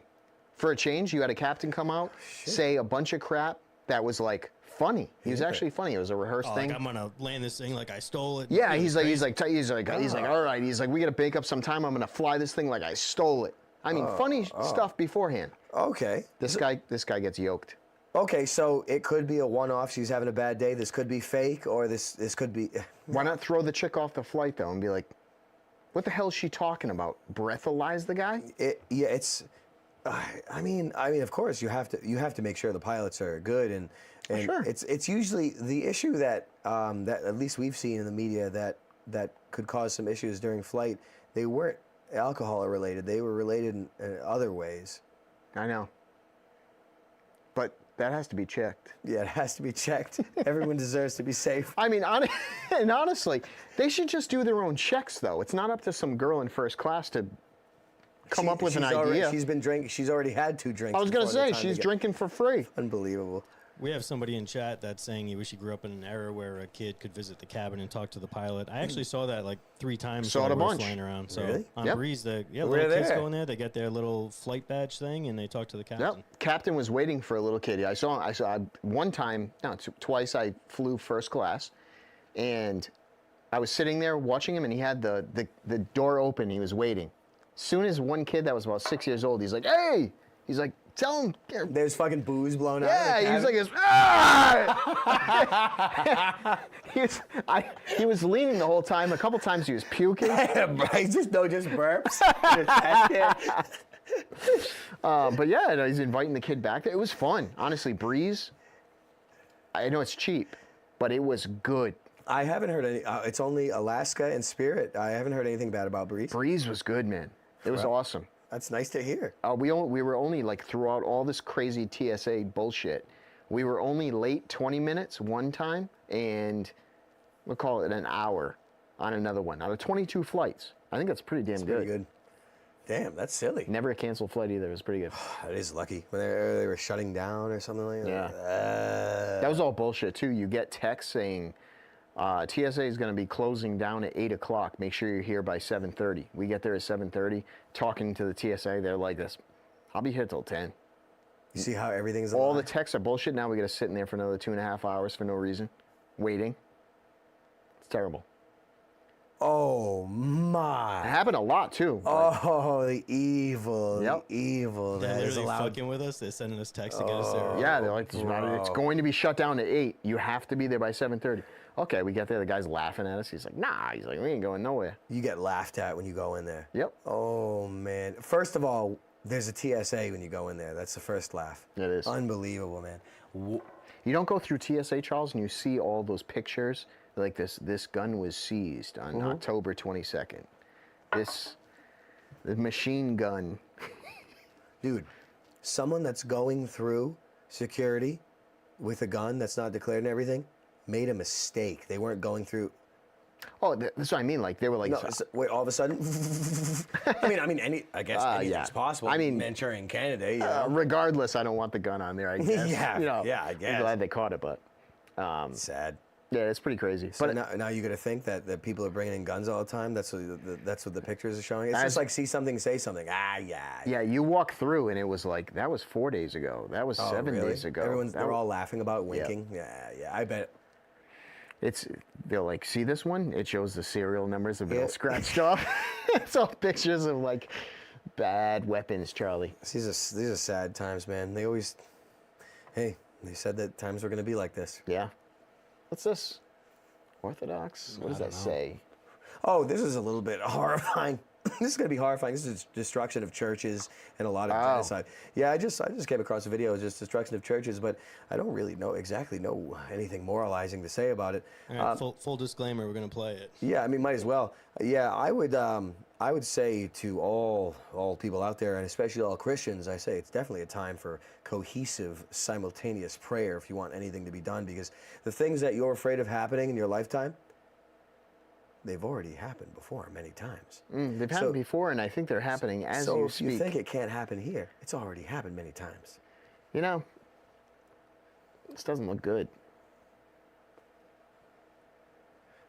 For a change, you had a captain come out, say a bunch of crap that was like funny. He was actually funny. It was a rehearsed Oh, thing. like I'm gonna land this thing like I stole it. Yeah, It was he's like, crazy. all right. He's like, we gotta make up some time. I'm gonna fly this thing like I stole it. I mean, funny stuff beforehand. Okay. This guy gets yoked. Okay, so it could be a one-off. She's having a bad day. This could be fake, or this could be. Why not throw the chick off the flight though and be like, what the hell is she talking about? Breathalyze the guy? Yeah, it's. I mean, of course, you have to make sure the pilots are good, and Sure. it's usually the issue that that at least we've seen in the media that could cause some issues during flight. They weren't alcohol related. They were related in other ways. I know. But that has to be checked. Yeah, it has to be checked. Everyone deserves to be safe. I mean, and honestly, they should just do their own checks, though. It's not up to some girl in first class to come up with an idea. She's been drinking. She's already had 2 drinks. I was going to before the say, time to she's get- drinking for free. Unbelievable. We have somebody in chat that's saying he wish he grew up in an era where a kid could visit the cabin and talk to the pilot. I actually saw that like 3 times. Saw it while a we were bunch. flying around. So Really? on Yep. Breeze, We're little kids there. go in there. They get their little flight badge thing and they talk to the captain. Yep. Captain was waiting for a little kid. I saw one time, no, twice I flew first class, and I was sitting there watching him, and he had the door open. He was waiting. Soon as one kid that was about 6 years old, he's like, hey! He's like, tell him. There's fucking booze blown out. Yeah, of the he was cabin. like, ah! he was leaning the whole time. A couple times he was puking. Right, just burps. Just that shit. But yeah, he's inviting the kid back there. It was fun. Honestly, Breeze, I know it's cheap, but it was good. I haven't heard any. It's only Alaska and Spirit. I haven't heard anything bad about Breeze. Breeze was good, man. It was awesome. That's nice to hear. We were only like throughout all this crazy TSA bullshit, we were only late 20 minutes one time, and we'll call it an hour on another one out of 22 flights. I think that's pretty damn Pretty good. Damn, that's silly. Never a canceled flight either. It was pretty good. That is lucky. When they were shutting down or something like that. Yeah. That was all bullshit too. You get texts saying TSA is going to be closing down at 8 o'clock. Make sure you're here by 7:30. We get there at 7:30. Talking to the TSA, they're like this. I'll be here till 10. You see how everything's All the alive? texts are bullshit. Now we got to sit in there for another 2.5 hours for no reason, waiting. It's terrible. Oh It my. happened a lot too. Oh, the evil. Yep. The evil They're that is literally allowed. fucking with us. They're sending us texts to get us there. Yeah, they're like, it's going to be shut down at 8. You have to be there by 7:30. Okay, we get there. The guy's laughing at us. He's like, nah. He's like, we ain't going nowhere. You get laughed at when you go in there. Yep. Oh man. First of all, there's a TSA when you go in there. That's the first laugh. It is. Unbelievable, man. You don't go through TSA, Charles, and you see all those pictures. Like this gun was seized on October 22nd. The machine gun. Dude, someone that's going through security with a gun that's not declared and everything made a mistake. They weren't going through. Oh, that's what I mean. Like they were like, No, wait, all of a sudden. I guess anything's yeah. possible. I mean, Manchurian candidate. You know? regardless, I don't want the gun on there. I guess. Yeah, yeah, I guess. I'm glad they caught it, but Sad. yeah, it's pretty crazy. So But now you got to think that people are bringing in guns all the time. That's what the pictures are showing. It's As- just like see something, say something. yeah, you walk through and it was like that was 4 days ago. That was Oh, 7 really? days ago. They're all laughing about winking. Yeah, I bet. They're like, see this one? It shows the serial numbers have been all Yeah. scratched off. It's all pictures of like bad weapons, Charlie. These are sad times, man. They said that times were going to be like this. Yeah. What's this? Orthodox? What does that say? Oh, this is a little bit horrifying. This is going to be horrifying. This is destruction of churches and a lot of genocide. Yeah, I just came across a video of just destruction of churches, but I don't really know anything moralizing to say about it. All right, full disclaimer, we're going to play it. Yeah, I mean, might as well. Yeah, I would say to all people out there, and especially all Christians, I say it's definitely a time for cohesive, simultaneous prayer if you want anything to be done, because the things that you're afraid of happening in your lifetime, they've already happened before many times. They've happened before, and I think they're happening as so you if speak. you think it can't happen here, it's already happened many times. You know, this doesn't look good.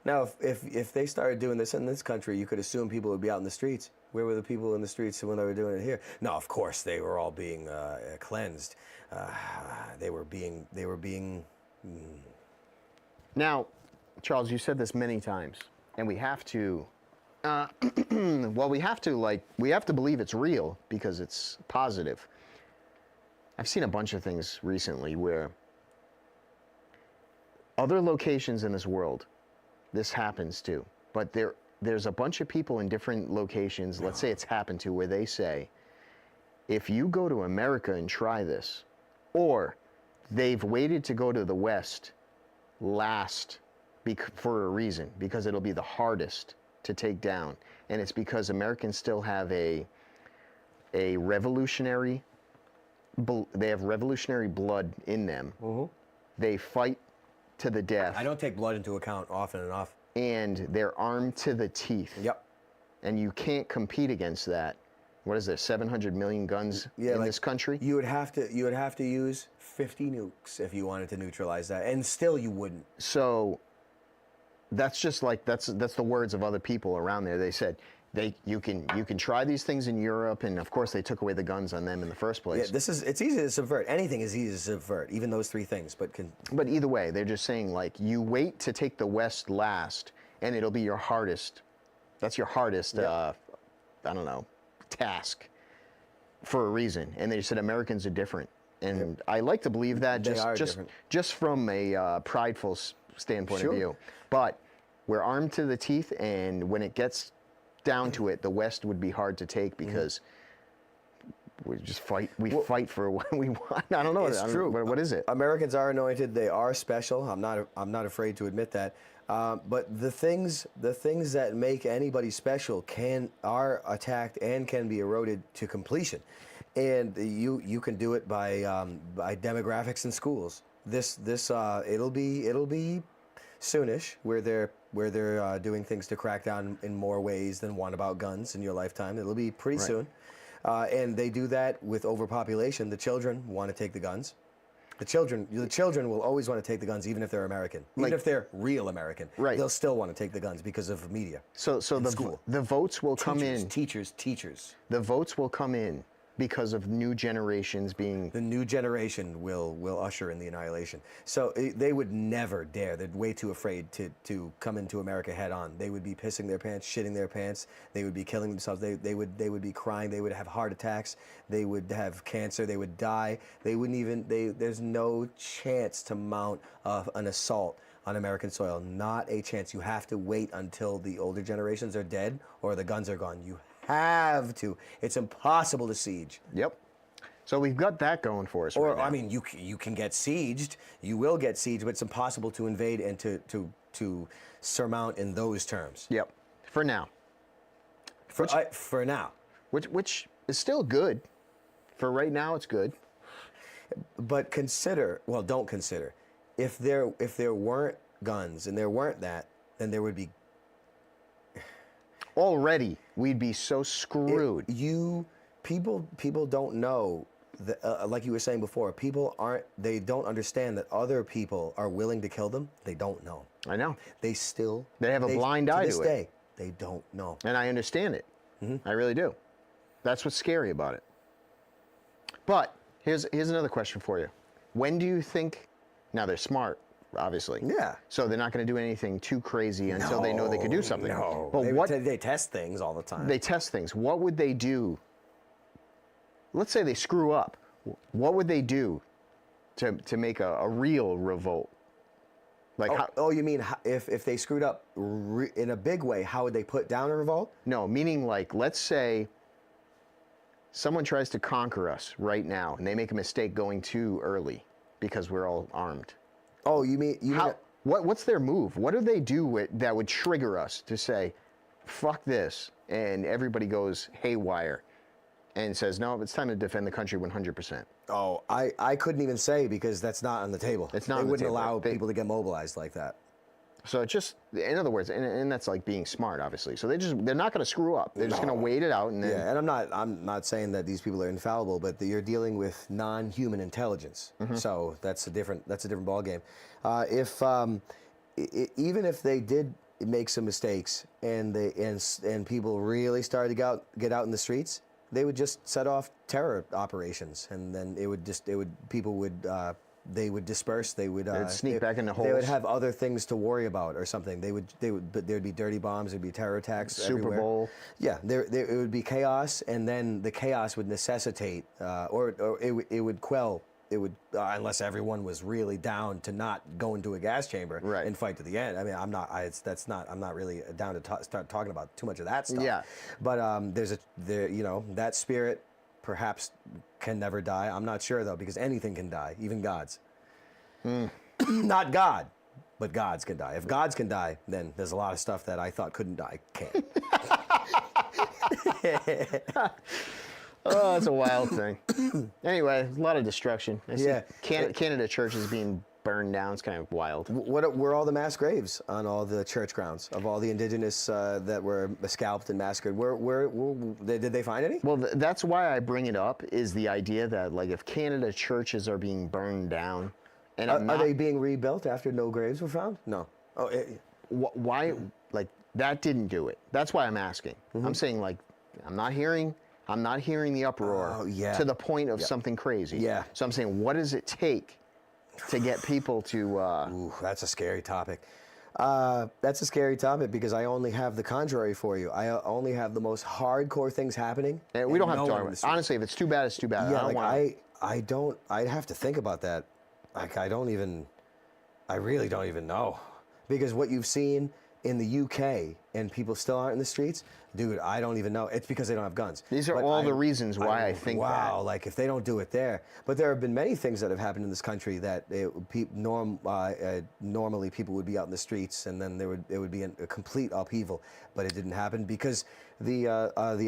Now, if they started doing this in this country, you could assume people would be out in the streets. Where were the people in the streets when they were doing it here? No, of course they were all being cleansed. They were being Now, Charles, you said this many times, and we have to. Well, we have to believe it's real because it's positive. I've seen a bunch of things recently where other locations in this world, this happens to, but there's a bunch of people in different locations, let's say it's happened to, where they say, if you go to America and try this, or they've waited to go to the West last for a reason, because it'll be the hardest to take down, and it's because Americans still have a revolutionary, they have revolutionary blood in them. They fight to the death. I don't take blood into account often enough. And they're armed to the teeth. Yep. And you can't compete against that. What is there, 700 million guns in this country? You would have to use 50 nukes if you wanted to neutralize that, and still you wouldn't. So that's just like that's the words of other people around there. They said you can try these things in Europe, and of course they took away the guns on them in the first place. Yeah, it's easy to subvert. Anything is easy to subvert, even those three things. But either way, they're just saying like you wait to take the West last, and it'll be your hardest. That's your hardest. I don't know, task for a reason. And they said Americans are different, and I like to believe that just from a prideful standpoint of view. But we're armed to the teeth, and when it gets down to it, the West would be hard to take because we just fight. We fight for what we want. I don't know. It's true. What is it? Americans are anointed. They are special. I'm not afraid to admit that. But the things that make anybody special are attacked and can be eroded to completion, and you can do it by demographics in schools. It'll be soonish where they're doing things to crack down in more ways than one about guns in your lifetime. It'll be pretty soon, and they do that with overpopulation. The children want to take the guns. The children will always want to take the guns, even if they're American, even if they're real American. Right. They'll still want to take the guns because of media. So the votes will come in. Teachers. The votes will come in because of new generations being. The new generation will usher in the annihilation. So they would never dare. They're way too afraid to come into America head on. They would be pissing their pants, shitting their pants. They would be killing themselves. They would be crying. They would have heart attacks. They would have cancer. They would die. They wouldn't even. There's no chance to mount an assault on American soil. Not a chance. You have to wait until the older generations are dead or the guns are gone. You have to. It's impossible to siege. Yep. So we've got that going for us. Or right now. I mean, you can get sieged. You will get sieged, but it's impossible to invade and to surmount in those terms. Yep. For now. For now. Which is still good. For right now, it's good. But don't consider. If there weren't guns and there weren't that, then there would be. Already, we'd be so screwed. People don't know that, like you were saying before, they don't understand that other people are willing to kill them. They don't know. I know. They have a blind eye to this it. day, they don't know. And I understand it. I really do. That's what's scary about it. But here's another question for you. When do you think? Now they're smart, obviously. Yeah. So they're not going to do anything too crazy until they know they can do something. No. But they test things all the time. They test things. What would they do? Let's say they screw up. What would they do to make a real revolt? Like you mean if they screwed up in a big way, how would they put down a revolt? No, meaning like, let's say someone tries to conquer us right now and they make a mistake going too early because we're all armed. Oh, you mean what's their move? What do they do that would trigger us to say, fuck this, and everybody goes haywire and says, no, it's time to defend the country 100%? Oh, I couldn't even say because that's not on the table. It's not They on the wouldn't table. allow people to get mobilized like that. So it just, in other words, and that's like being smart, obviously. So they're not going to screw up. They're just going to wait it out and then. Yeah, and I'm not saying that these people are infallible, but you're dealing with non-human intelligence. So that's a different ballgame. Even if they did make some mistakes and people really started to get out in the streets, they would just set off terror operations, and then people would disperse. They would They'd sneak back into They would holes. have other things to worry about or something. But there'd be dirty bombs. There'd be terror attacks. Super everywhere. Bowl. Yeah, it would be chaos, and then the chaos would necessitate, or it would quell. It would, unless everyone was really down to not go into a gas chamber Right. and fight to the end. I mean, I'm not really down to start talking about too much of that stuff. Yeah. But that spirit perhaps can never die. I'm not sure though, because anything can die, even gods. Not God, but gods can die. If gods can die, then there's a lot of stuff that I thought couldn't die can't. Oh, it's a wild thing. Anyway, a lot of destruction. I see Yeah. Canada churches being burned down. It's kind of wild. What were all the mass graves on all the church grounds of all the indigenous that were scalped and massacred? Did they find any? Well, that's why I bring it up, is the idea that, like, if Canada churches are being burned down, and Are they being rebuilt after no graves were found? No. Oh, why, like, that didn't do it. That's why I'm asking. Mm-hmm. I'm saying, like, I'm not hearing the uproar Oh, yeah. to the point of something crazy. Yeah. So I'm saying, what does it take to get people to... Ooh, that's a scary topic. That's a scary topic because I only have the contrary for you. I only have the most hardcore things happening. and we don't have no to talk one in about the it. street. Honestly, if it's too bad, it's too bad. Yeah, I don't like want I'd have to think about that. Like I really don't even know. Because what you've seen in the UK and people still aren't in the streets, dude, I don't even know. It's because they don't have guns. These are But all the reasons why I think wow, that. like if they don't do it there. But there have been many things that have happened in this country that normally people would be out in the streets and then it would be a complete upheaval. But it didn't happen because the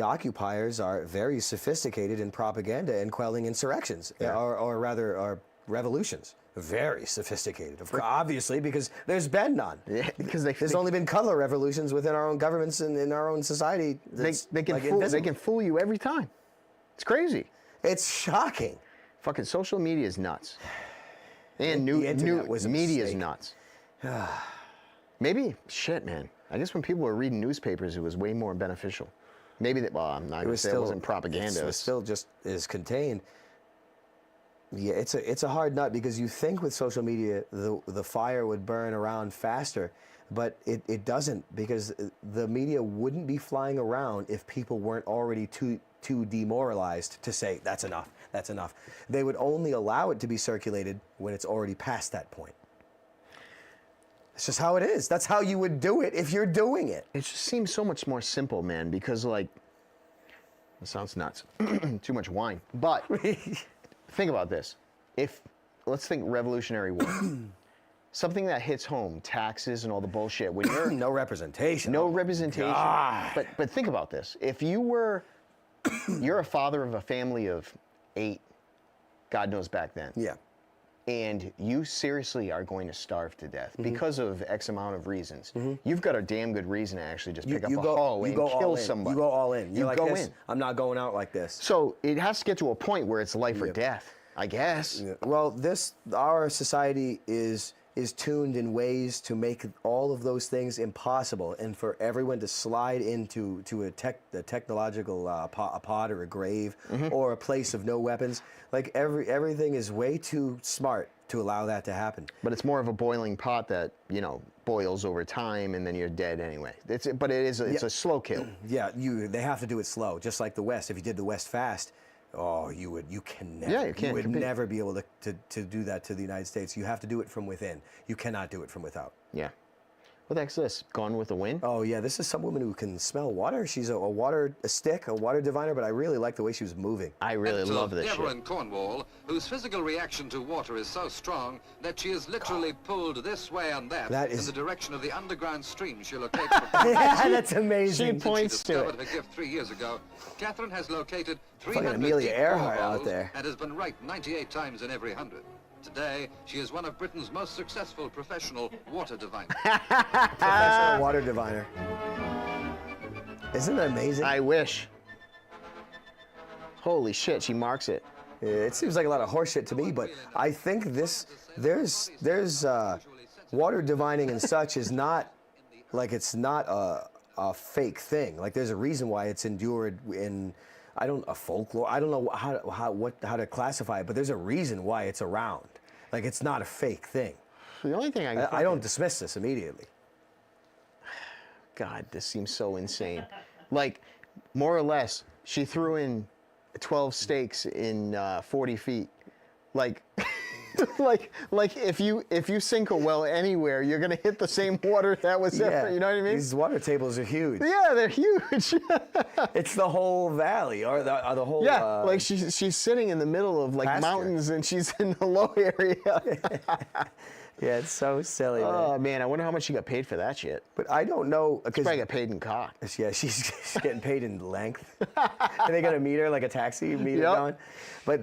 occupiers are very sophisticated in propaganda and quelling insurrections, or rather revolutions. Very sophisticated, obviously, because there's been none. Yeah, because There's only been color revolutions within our own governments and in our own society. they can like fool, they invisible. can fool you every time. It's crazy. It's shocking. Fucking social media is nuts. And The internet was a media is mistake. nuts. Maybe, shit, man. I guess when people were reading newspapers, it was way more beneficial. Maybe that, well, I'm not going to say it wasn't propaganda. It was still just is contained. Yeah, it's a hard nut because you think with social media the fire would burn around faster, but it doesn't, because the media wouldn't be flying around if people weren't already too demoralized to say that's enough. They would only allow it to be circulated when it's already past that point. It's just how it is. That's how you would do it if you're doing it. It just seems so much more simple, man, because, like, it sounds nuts. Too much wine. But think about this. Let's think Revolutionary War. Something that hits home, taxes and all the bullshit. When you're No representation. no Oh, representation. God. But think about this. If you're a father of a family of 8, God knows back then. Yeah. And you seriously are going to starve to death Mm-hmm. because of X amount of reasons. You've got a damn good reason to actually just pick up a go hallway and all kill in. somebody. You go all in. You're You like go this, in. I'm not going out like this. So it has to get to a point where it's life or death, I guess. Yeah. Well, our society is tuned in ways to make all of those things impossible, and for everyone to slide into a technological a pod or a grave or a place of no weapons. Like everything is way too smart to allow that to happen. But it's more of a boiling pot that, boils over time and then you're dead anyway. It's a slow kill. Yeah, they have to do it slow, just like the West. If you did the West fast, you can never. Yeah, you can't would compete. never be able to do that to the United States. You have to do it from within. You cannot do it from without. Yeah. What the heck's this? Gone with the Wind? Oh yeah, this is some woman who can smell water. She's a water diviner, but I really like the way she was moving. I really love this Deborah shit. in Cornwall, whose physical reaction to water is so strong that she is literally pulled this way and that, That in is- the direction of the underground stream she located. That's amazing. She Since points she to discovered it. her gift 3 years ago, Catherine has located Fucking 300 Amelia deep Earhart boreholes out there. and has been right 98 times in every 100. Today, she is one of Britain's most successful professional water diviners. Professional water diviner. Isn't that amazing? I wish. Holy shit, she marks it. It seems like a lot of horseshit to me, but I think there's water divining and such is not like it's not a fake thing. Like there's a reason why it's endured in a folklore. I don't know how to classify it, but there's a reason why it's around. Like, it's not a fake thing. The only thing I I don't dismiss this immediately. God, this seems so insane. Like, more or less, she threw in 12 stakes in 40 feet. Like, like if you sink a well anywhere, you're gonna hit the same water that was there. You know what I mean? These water tables are huge. Yeah, they're huge. It's the whole valley, or the whole. Yeah, like she's sitting in the middle of like pasture. mountains, and she's in the low area. Yeah, it's so silly. Oh man, I wonder how much she got paid for that shit. But I don't know. She probably got paid in cock. Yeah, she's getting paid in length. Are they gonna meet her like a taxi meter going? But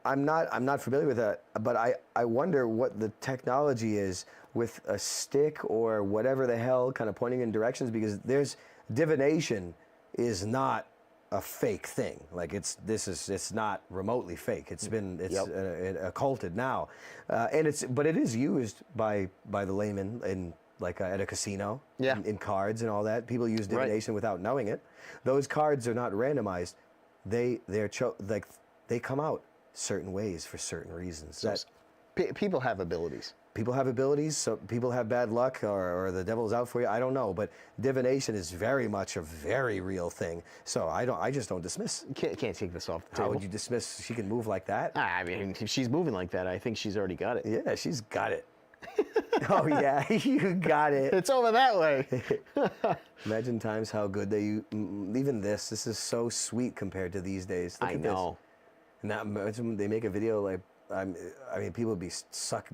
I'm not familiar with that. But I wonder what the technology is with a stick or whatever the hell, kind of pointing in directions, because there's divination is not a fake thing. Like it's not remotely fake. It's occulted now, but it is used by the layman in like at a casino, in cards and all that. People use divination without knowing it. Those cards are not randomized. They come out certain ways for certain reasons. So people have abilities. People have abilities, so people have bad luck, or the devil's out for you. I don't know, but divination is very much a very real thing. So I just don't dismiss. Can't take this off the table. How would you dismiss? She can move like that? I mean, if she's moving like that, I think she's already got it. Yeah, she's got it. Oh yeah, you got it. It's over that way. Imagine times how good even this is so sweet compared to these days. Look I at know. This. Now imagine they make a video like. I mean, people would be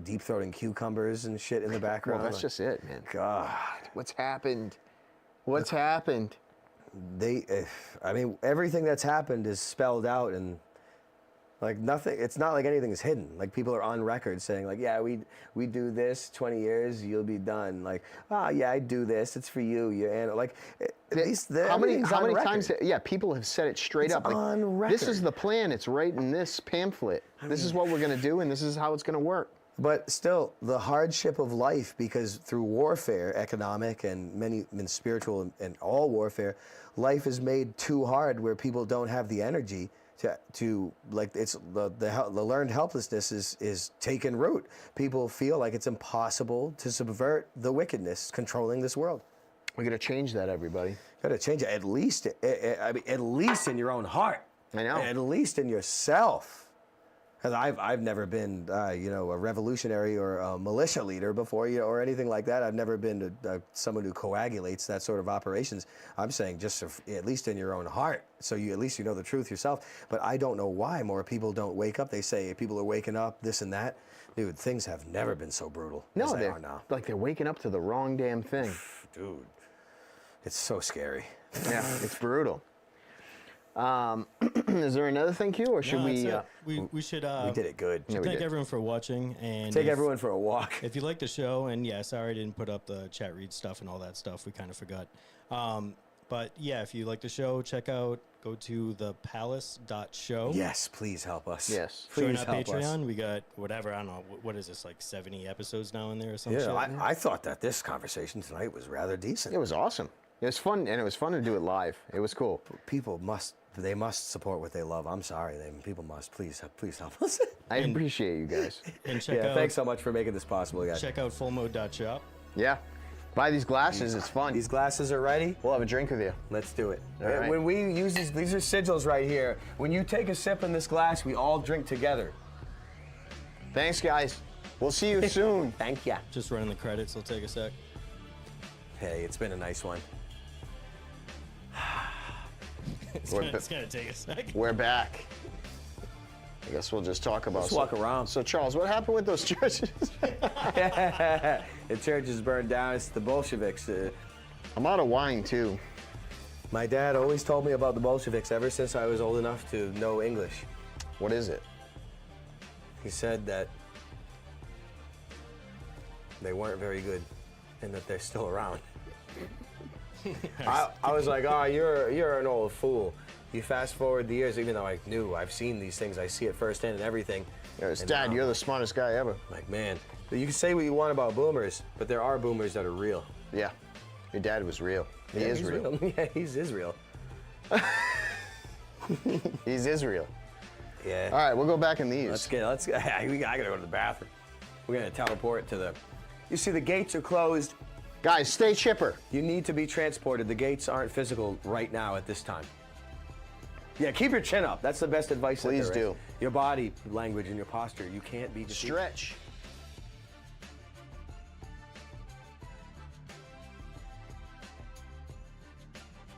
deep throating cucumbers and shit in the background. Well, that's just it, man. God, what's happened? What's happened? I mean, everything that's happened is spelled out, and like nothing. It's not like anything's hidden. Like people are on record saying, like, yeah, we do this. 20 years, you'll be done. Like, yeah, I do this. It's for you. And like, how many times? Yeah, people have said it straight up. Like, on record. This is the plan. It's right in this pamphlet. This is what we're gonna do, and this is how it's gonna work. But still, the hardship of life, because through warfare, economic and spiritual and all warfare, life is made too hard where people don't have the energy to like it's the learned helplessness is taken root. People feel like it's impossible to subvert the wickedness controlling this world. We're gonna change that, everybody. Got to change it, at least in your own heart. I know. At least in yourself. Because I've never been, a revolutionary or a militia leader before, or anything like that. I've never been someone who coagulates that sort of operations. I'm saying just at least in your own heart, so at least you know the truth yourself. But I don't know why more people don't wake up. They say people are waking up, this and that. Dude, things have never been so brutal as they are now. Like they're waking up to the wrong damn thing. Dude, it's so scary. Yeah, it's brutal. Is there another thing, Q, or should we? We should. We did it good. Thank everyone for watching, and take everyone for a walk. If you like the show, and yeah, sorry I didn't put up the chat read stuff and all that stuff. We kind of forgot. But yeah, if you like the show, go to thepalace.show. Yes, please help us. Yes, please help Patreon. Us. We got whatever, I don't know, what is this, like 70 episodes now in there or something? Yeah, I thought that this conversation tonight was rather decent. It was awesome. It was fun, and it was fun to do it live. It was cool. People must support what they love. I'm sorry, people must please help us. I appreciate you guys. And check out, thanks so much for making this possible, guys. Check out fullmode.shop. Yeah. Buy these glasses, it's fun. These glasses are ready. We'll have a drink with you. Let's do it. All right. When we use these are sigils right here. When you take a sip in this glass, we all drink together. Thanks, guys. We'll see you soon. Thank ya. Just running the credits, it'll take a sec. Hey, it's been a nice one. It's gonna take a second. We're back. I guess we'll just talk about. Let's walk around. So, Charles, what happened with those churches? The church is burned down. It's the Bolsheviks. I'm out of wine too. My dad always told me about the Bolsheviks ever since I was old enough to know English. What is it? He said that they weren't very good, and that they're still around. I was like, oh, you're an old fool. You fast forward the years, even though I've seen these things, I see it firsthand and everything. Yes, Dad, you're the smartest guy ever. Like, man, you can say what you want about boomers, but there are boomers that are real. Yeah, your dad was real. He is real. Yeah, he's Israel. He's Israel. Yeah. All right, we'll go back in these. I gotta go to the bathroom. We're gonna teleport to the. You see, the gates are closed. Guys, stay chipper. You need to be transported. The gates aren't physical right now at this time. Yeah, keep your chin up. That's the best advice. Please that there do. is. Your body language and your posture. You can't be deceived. Stretch.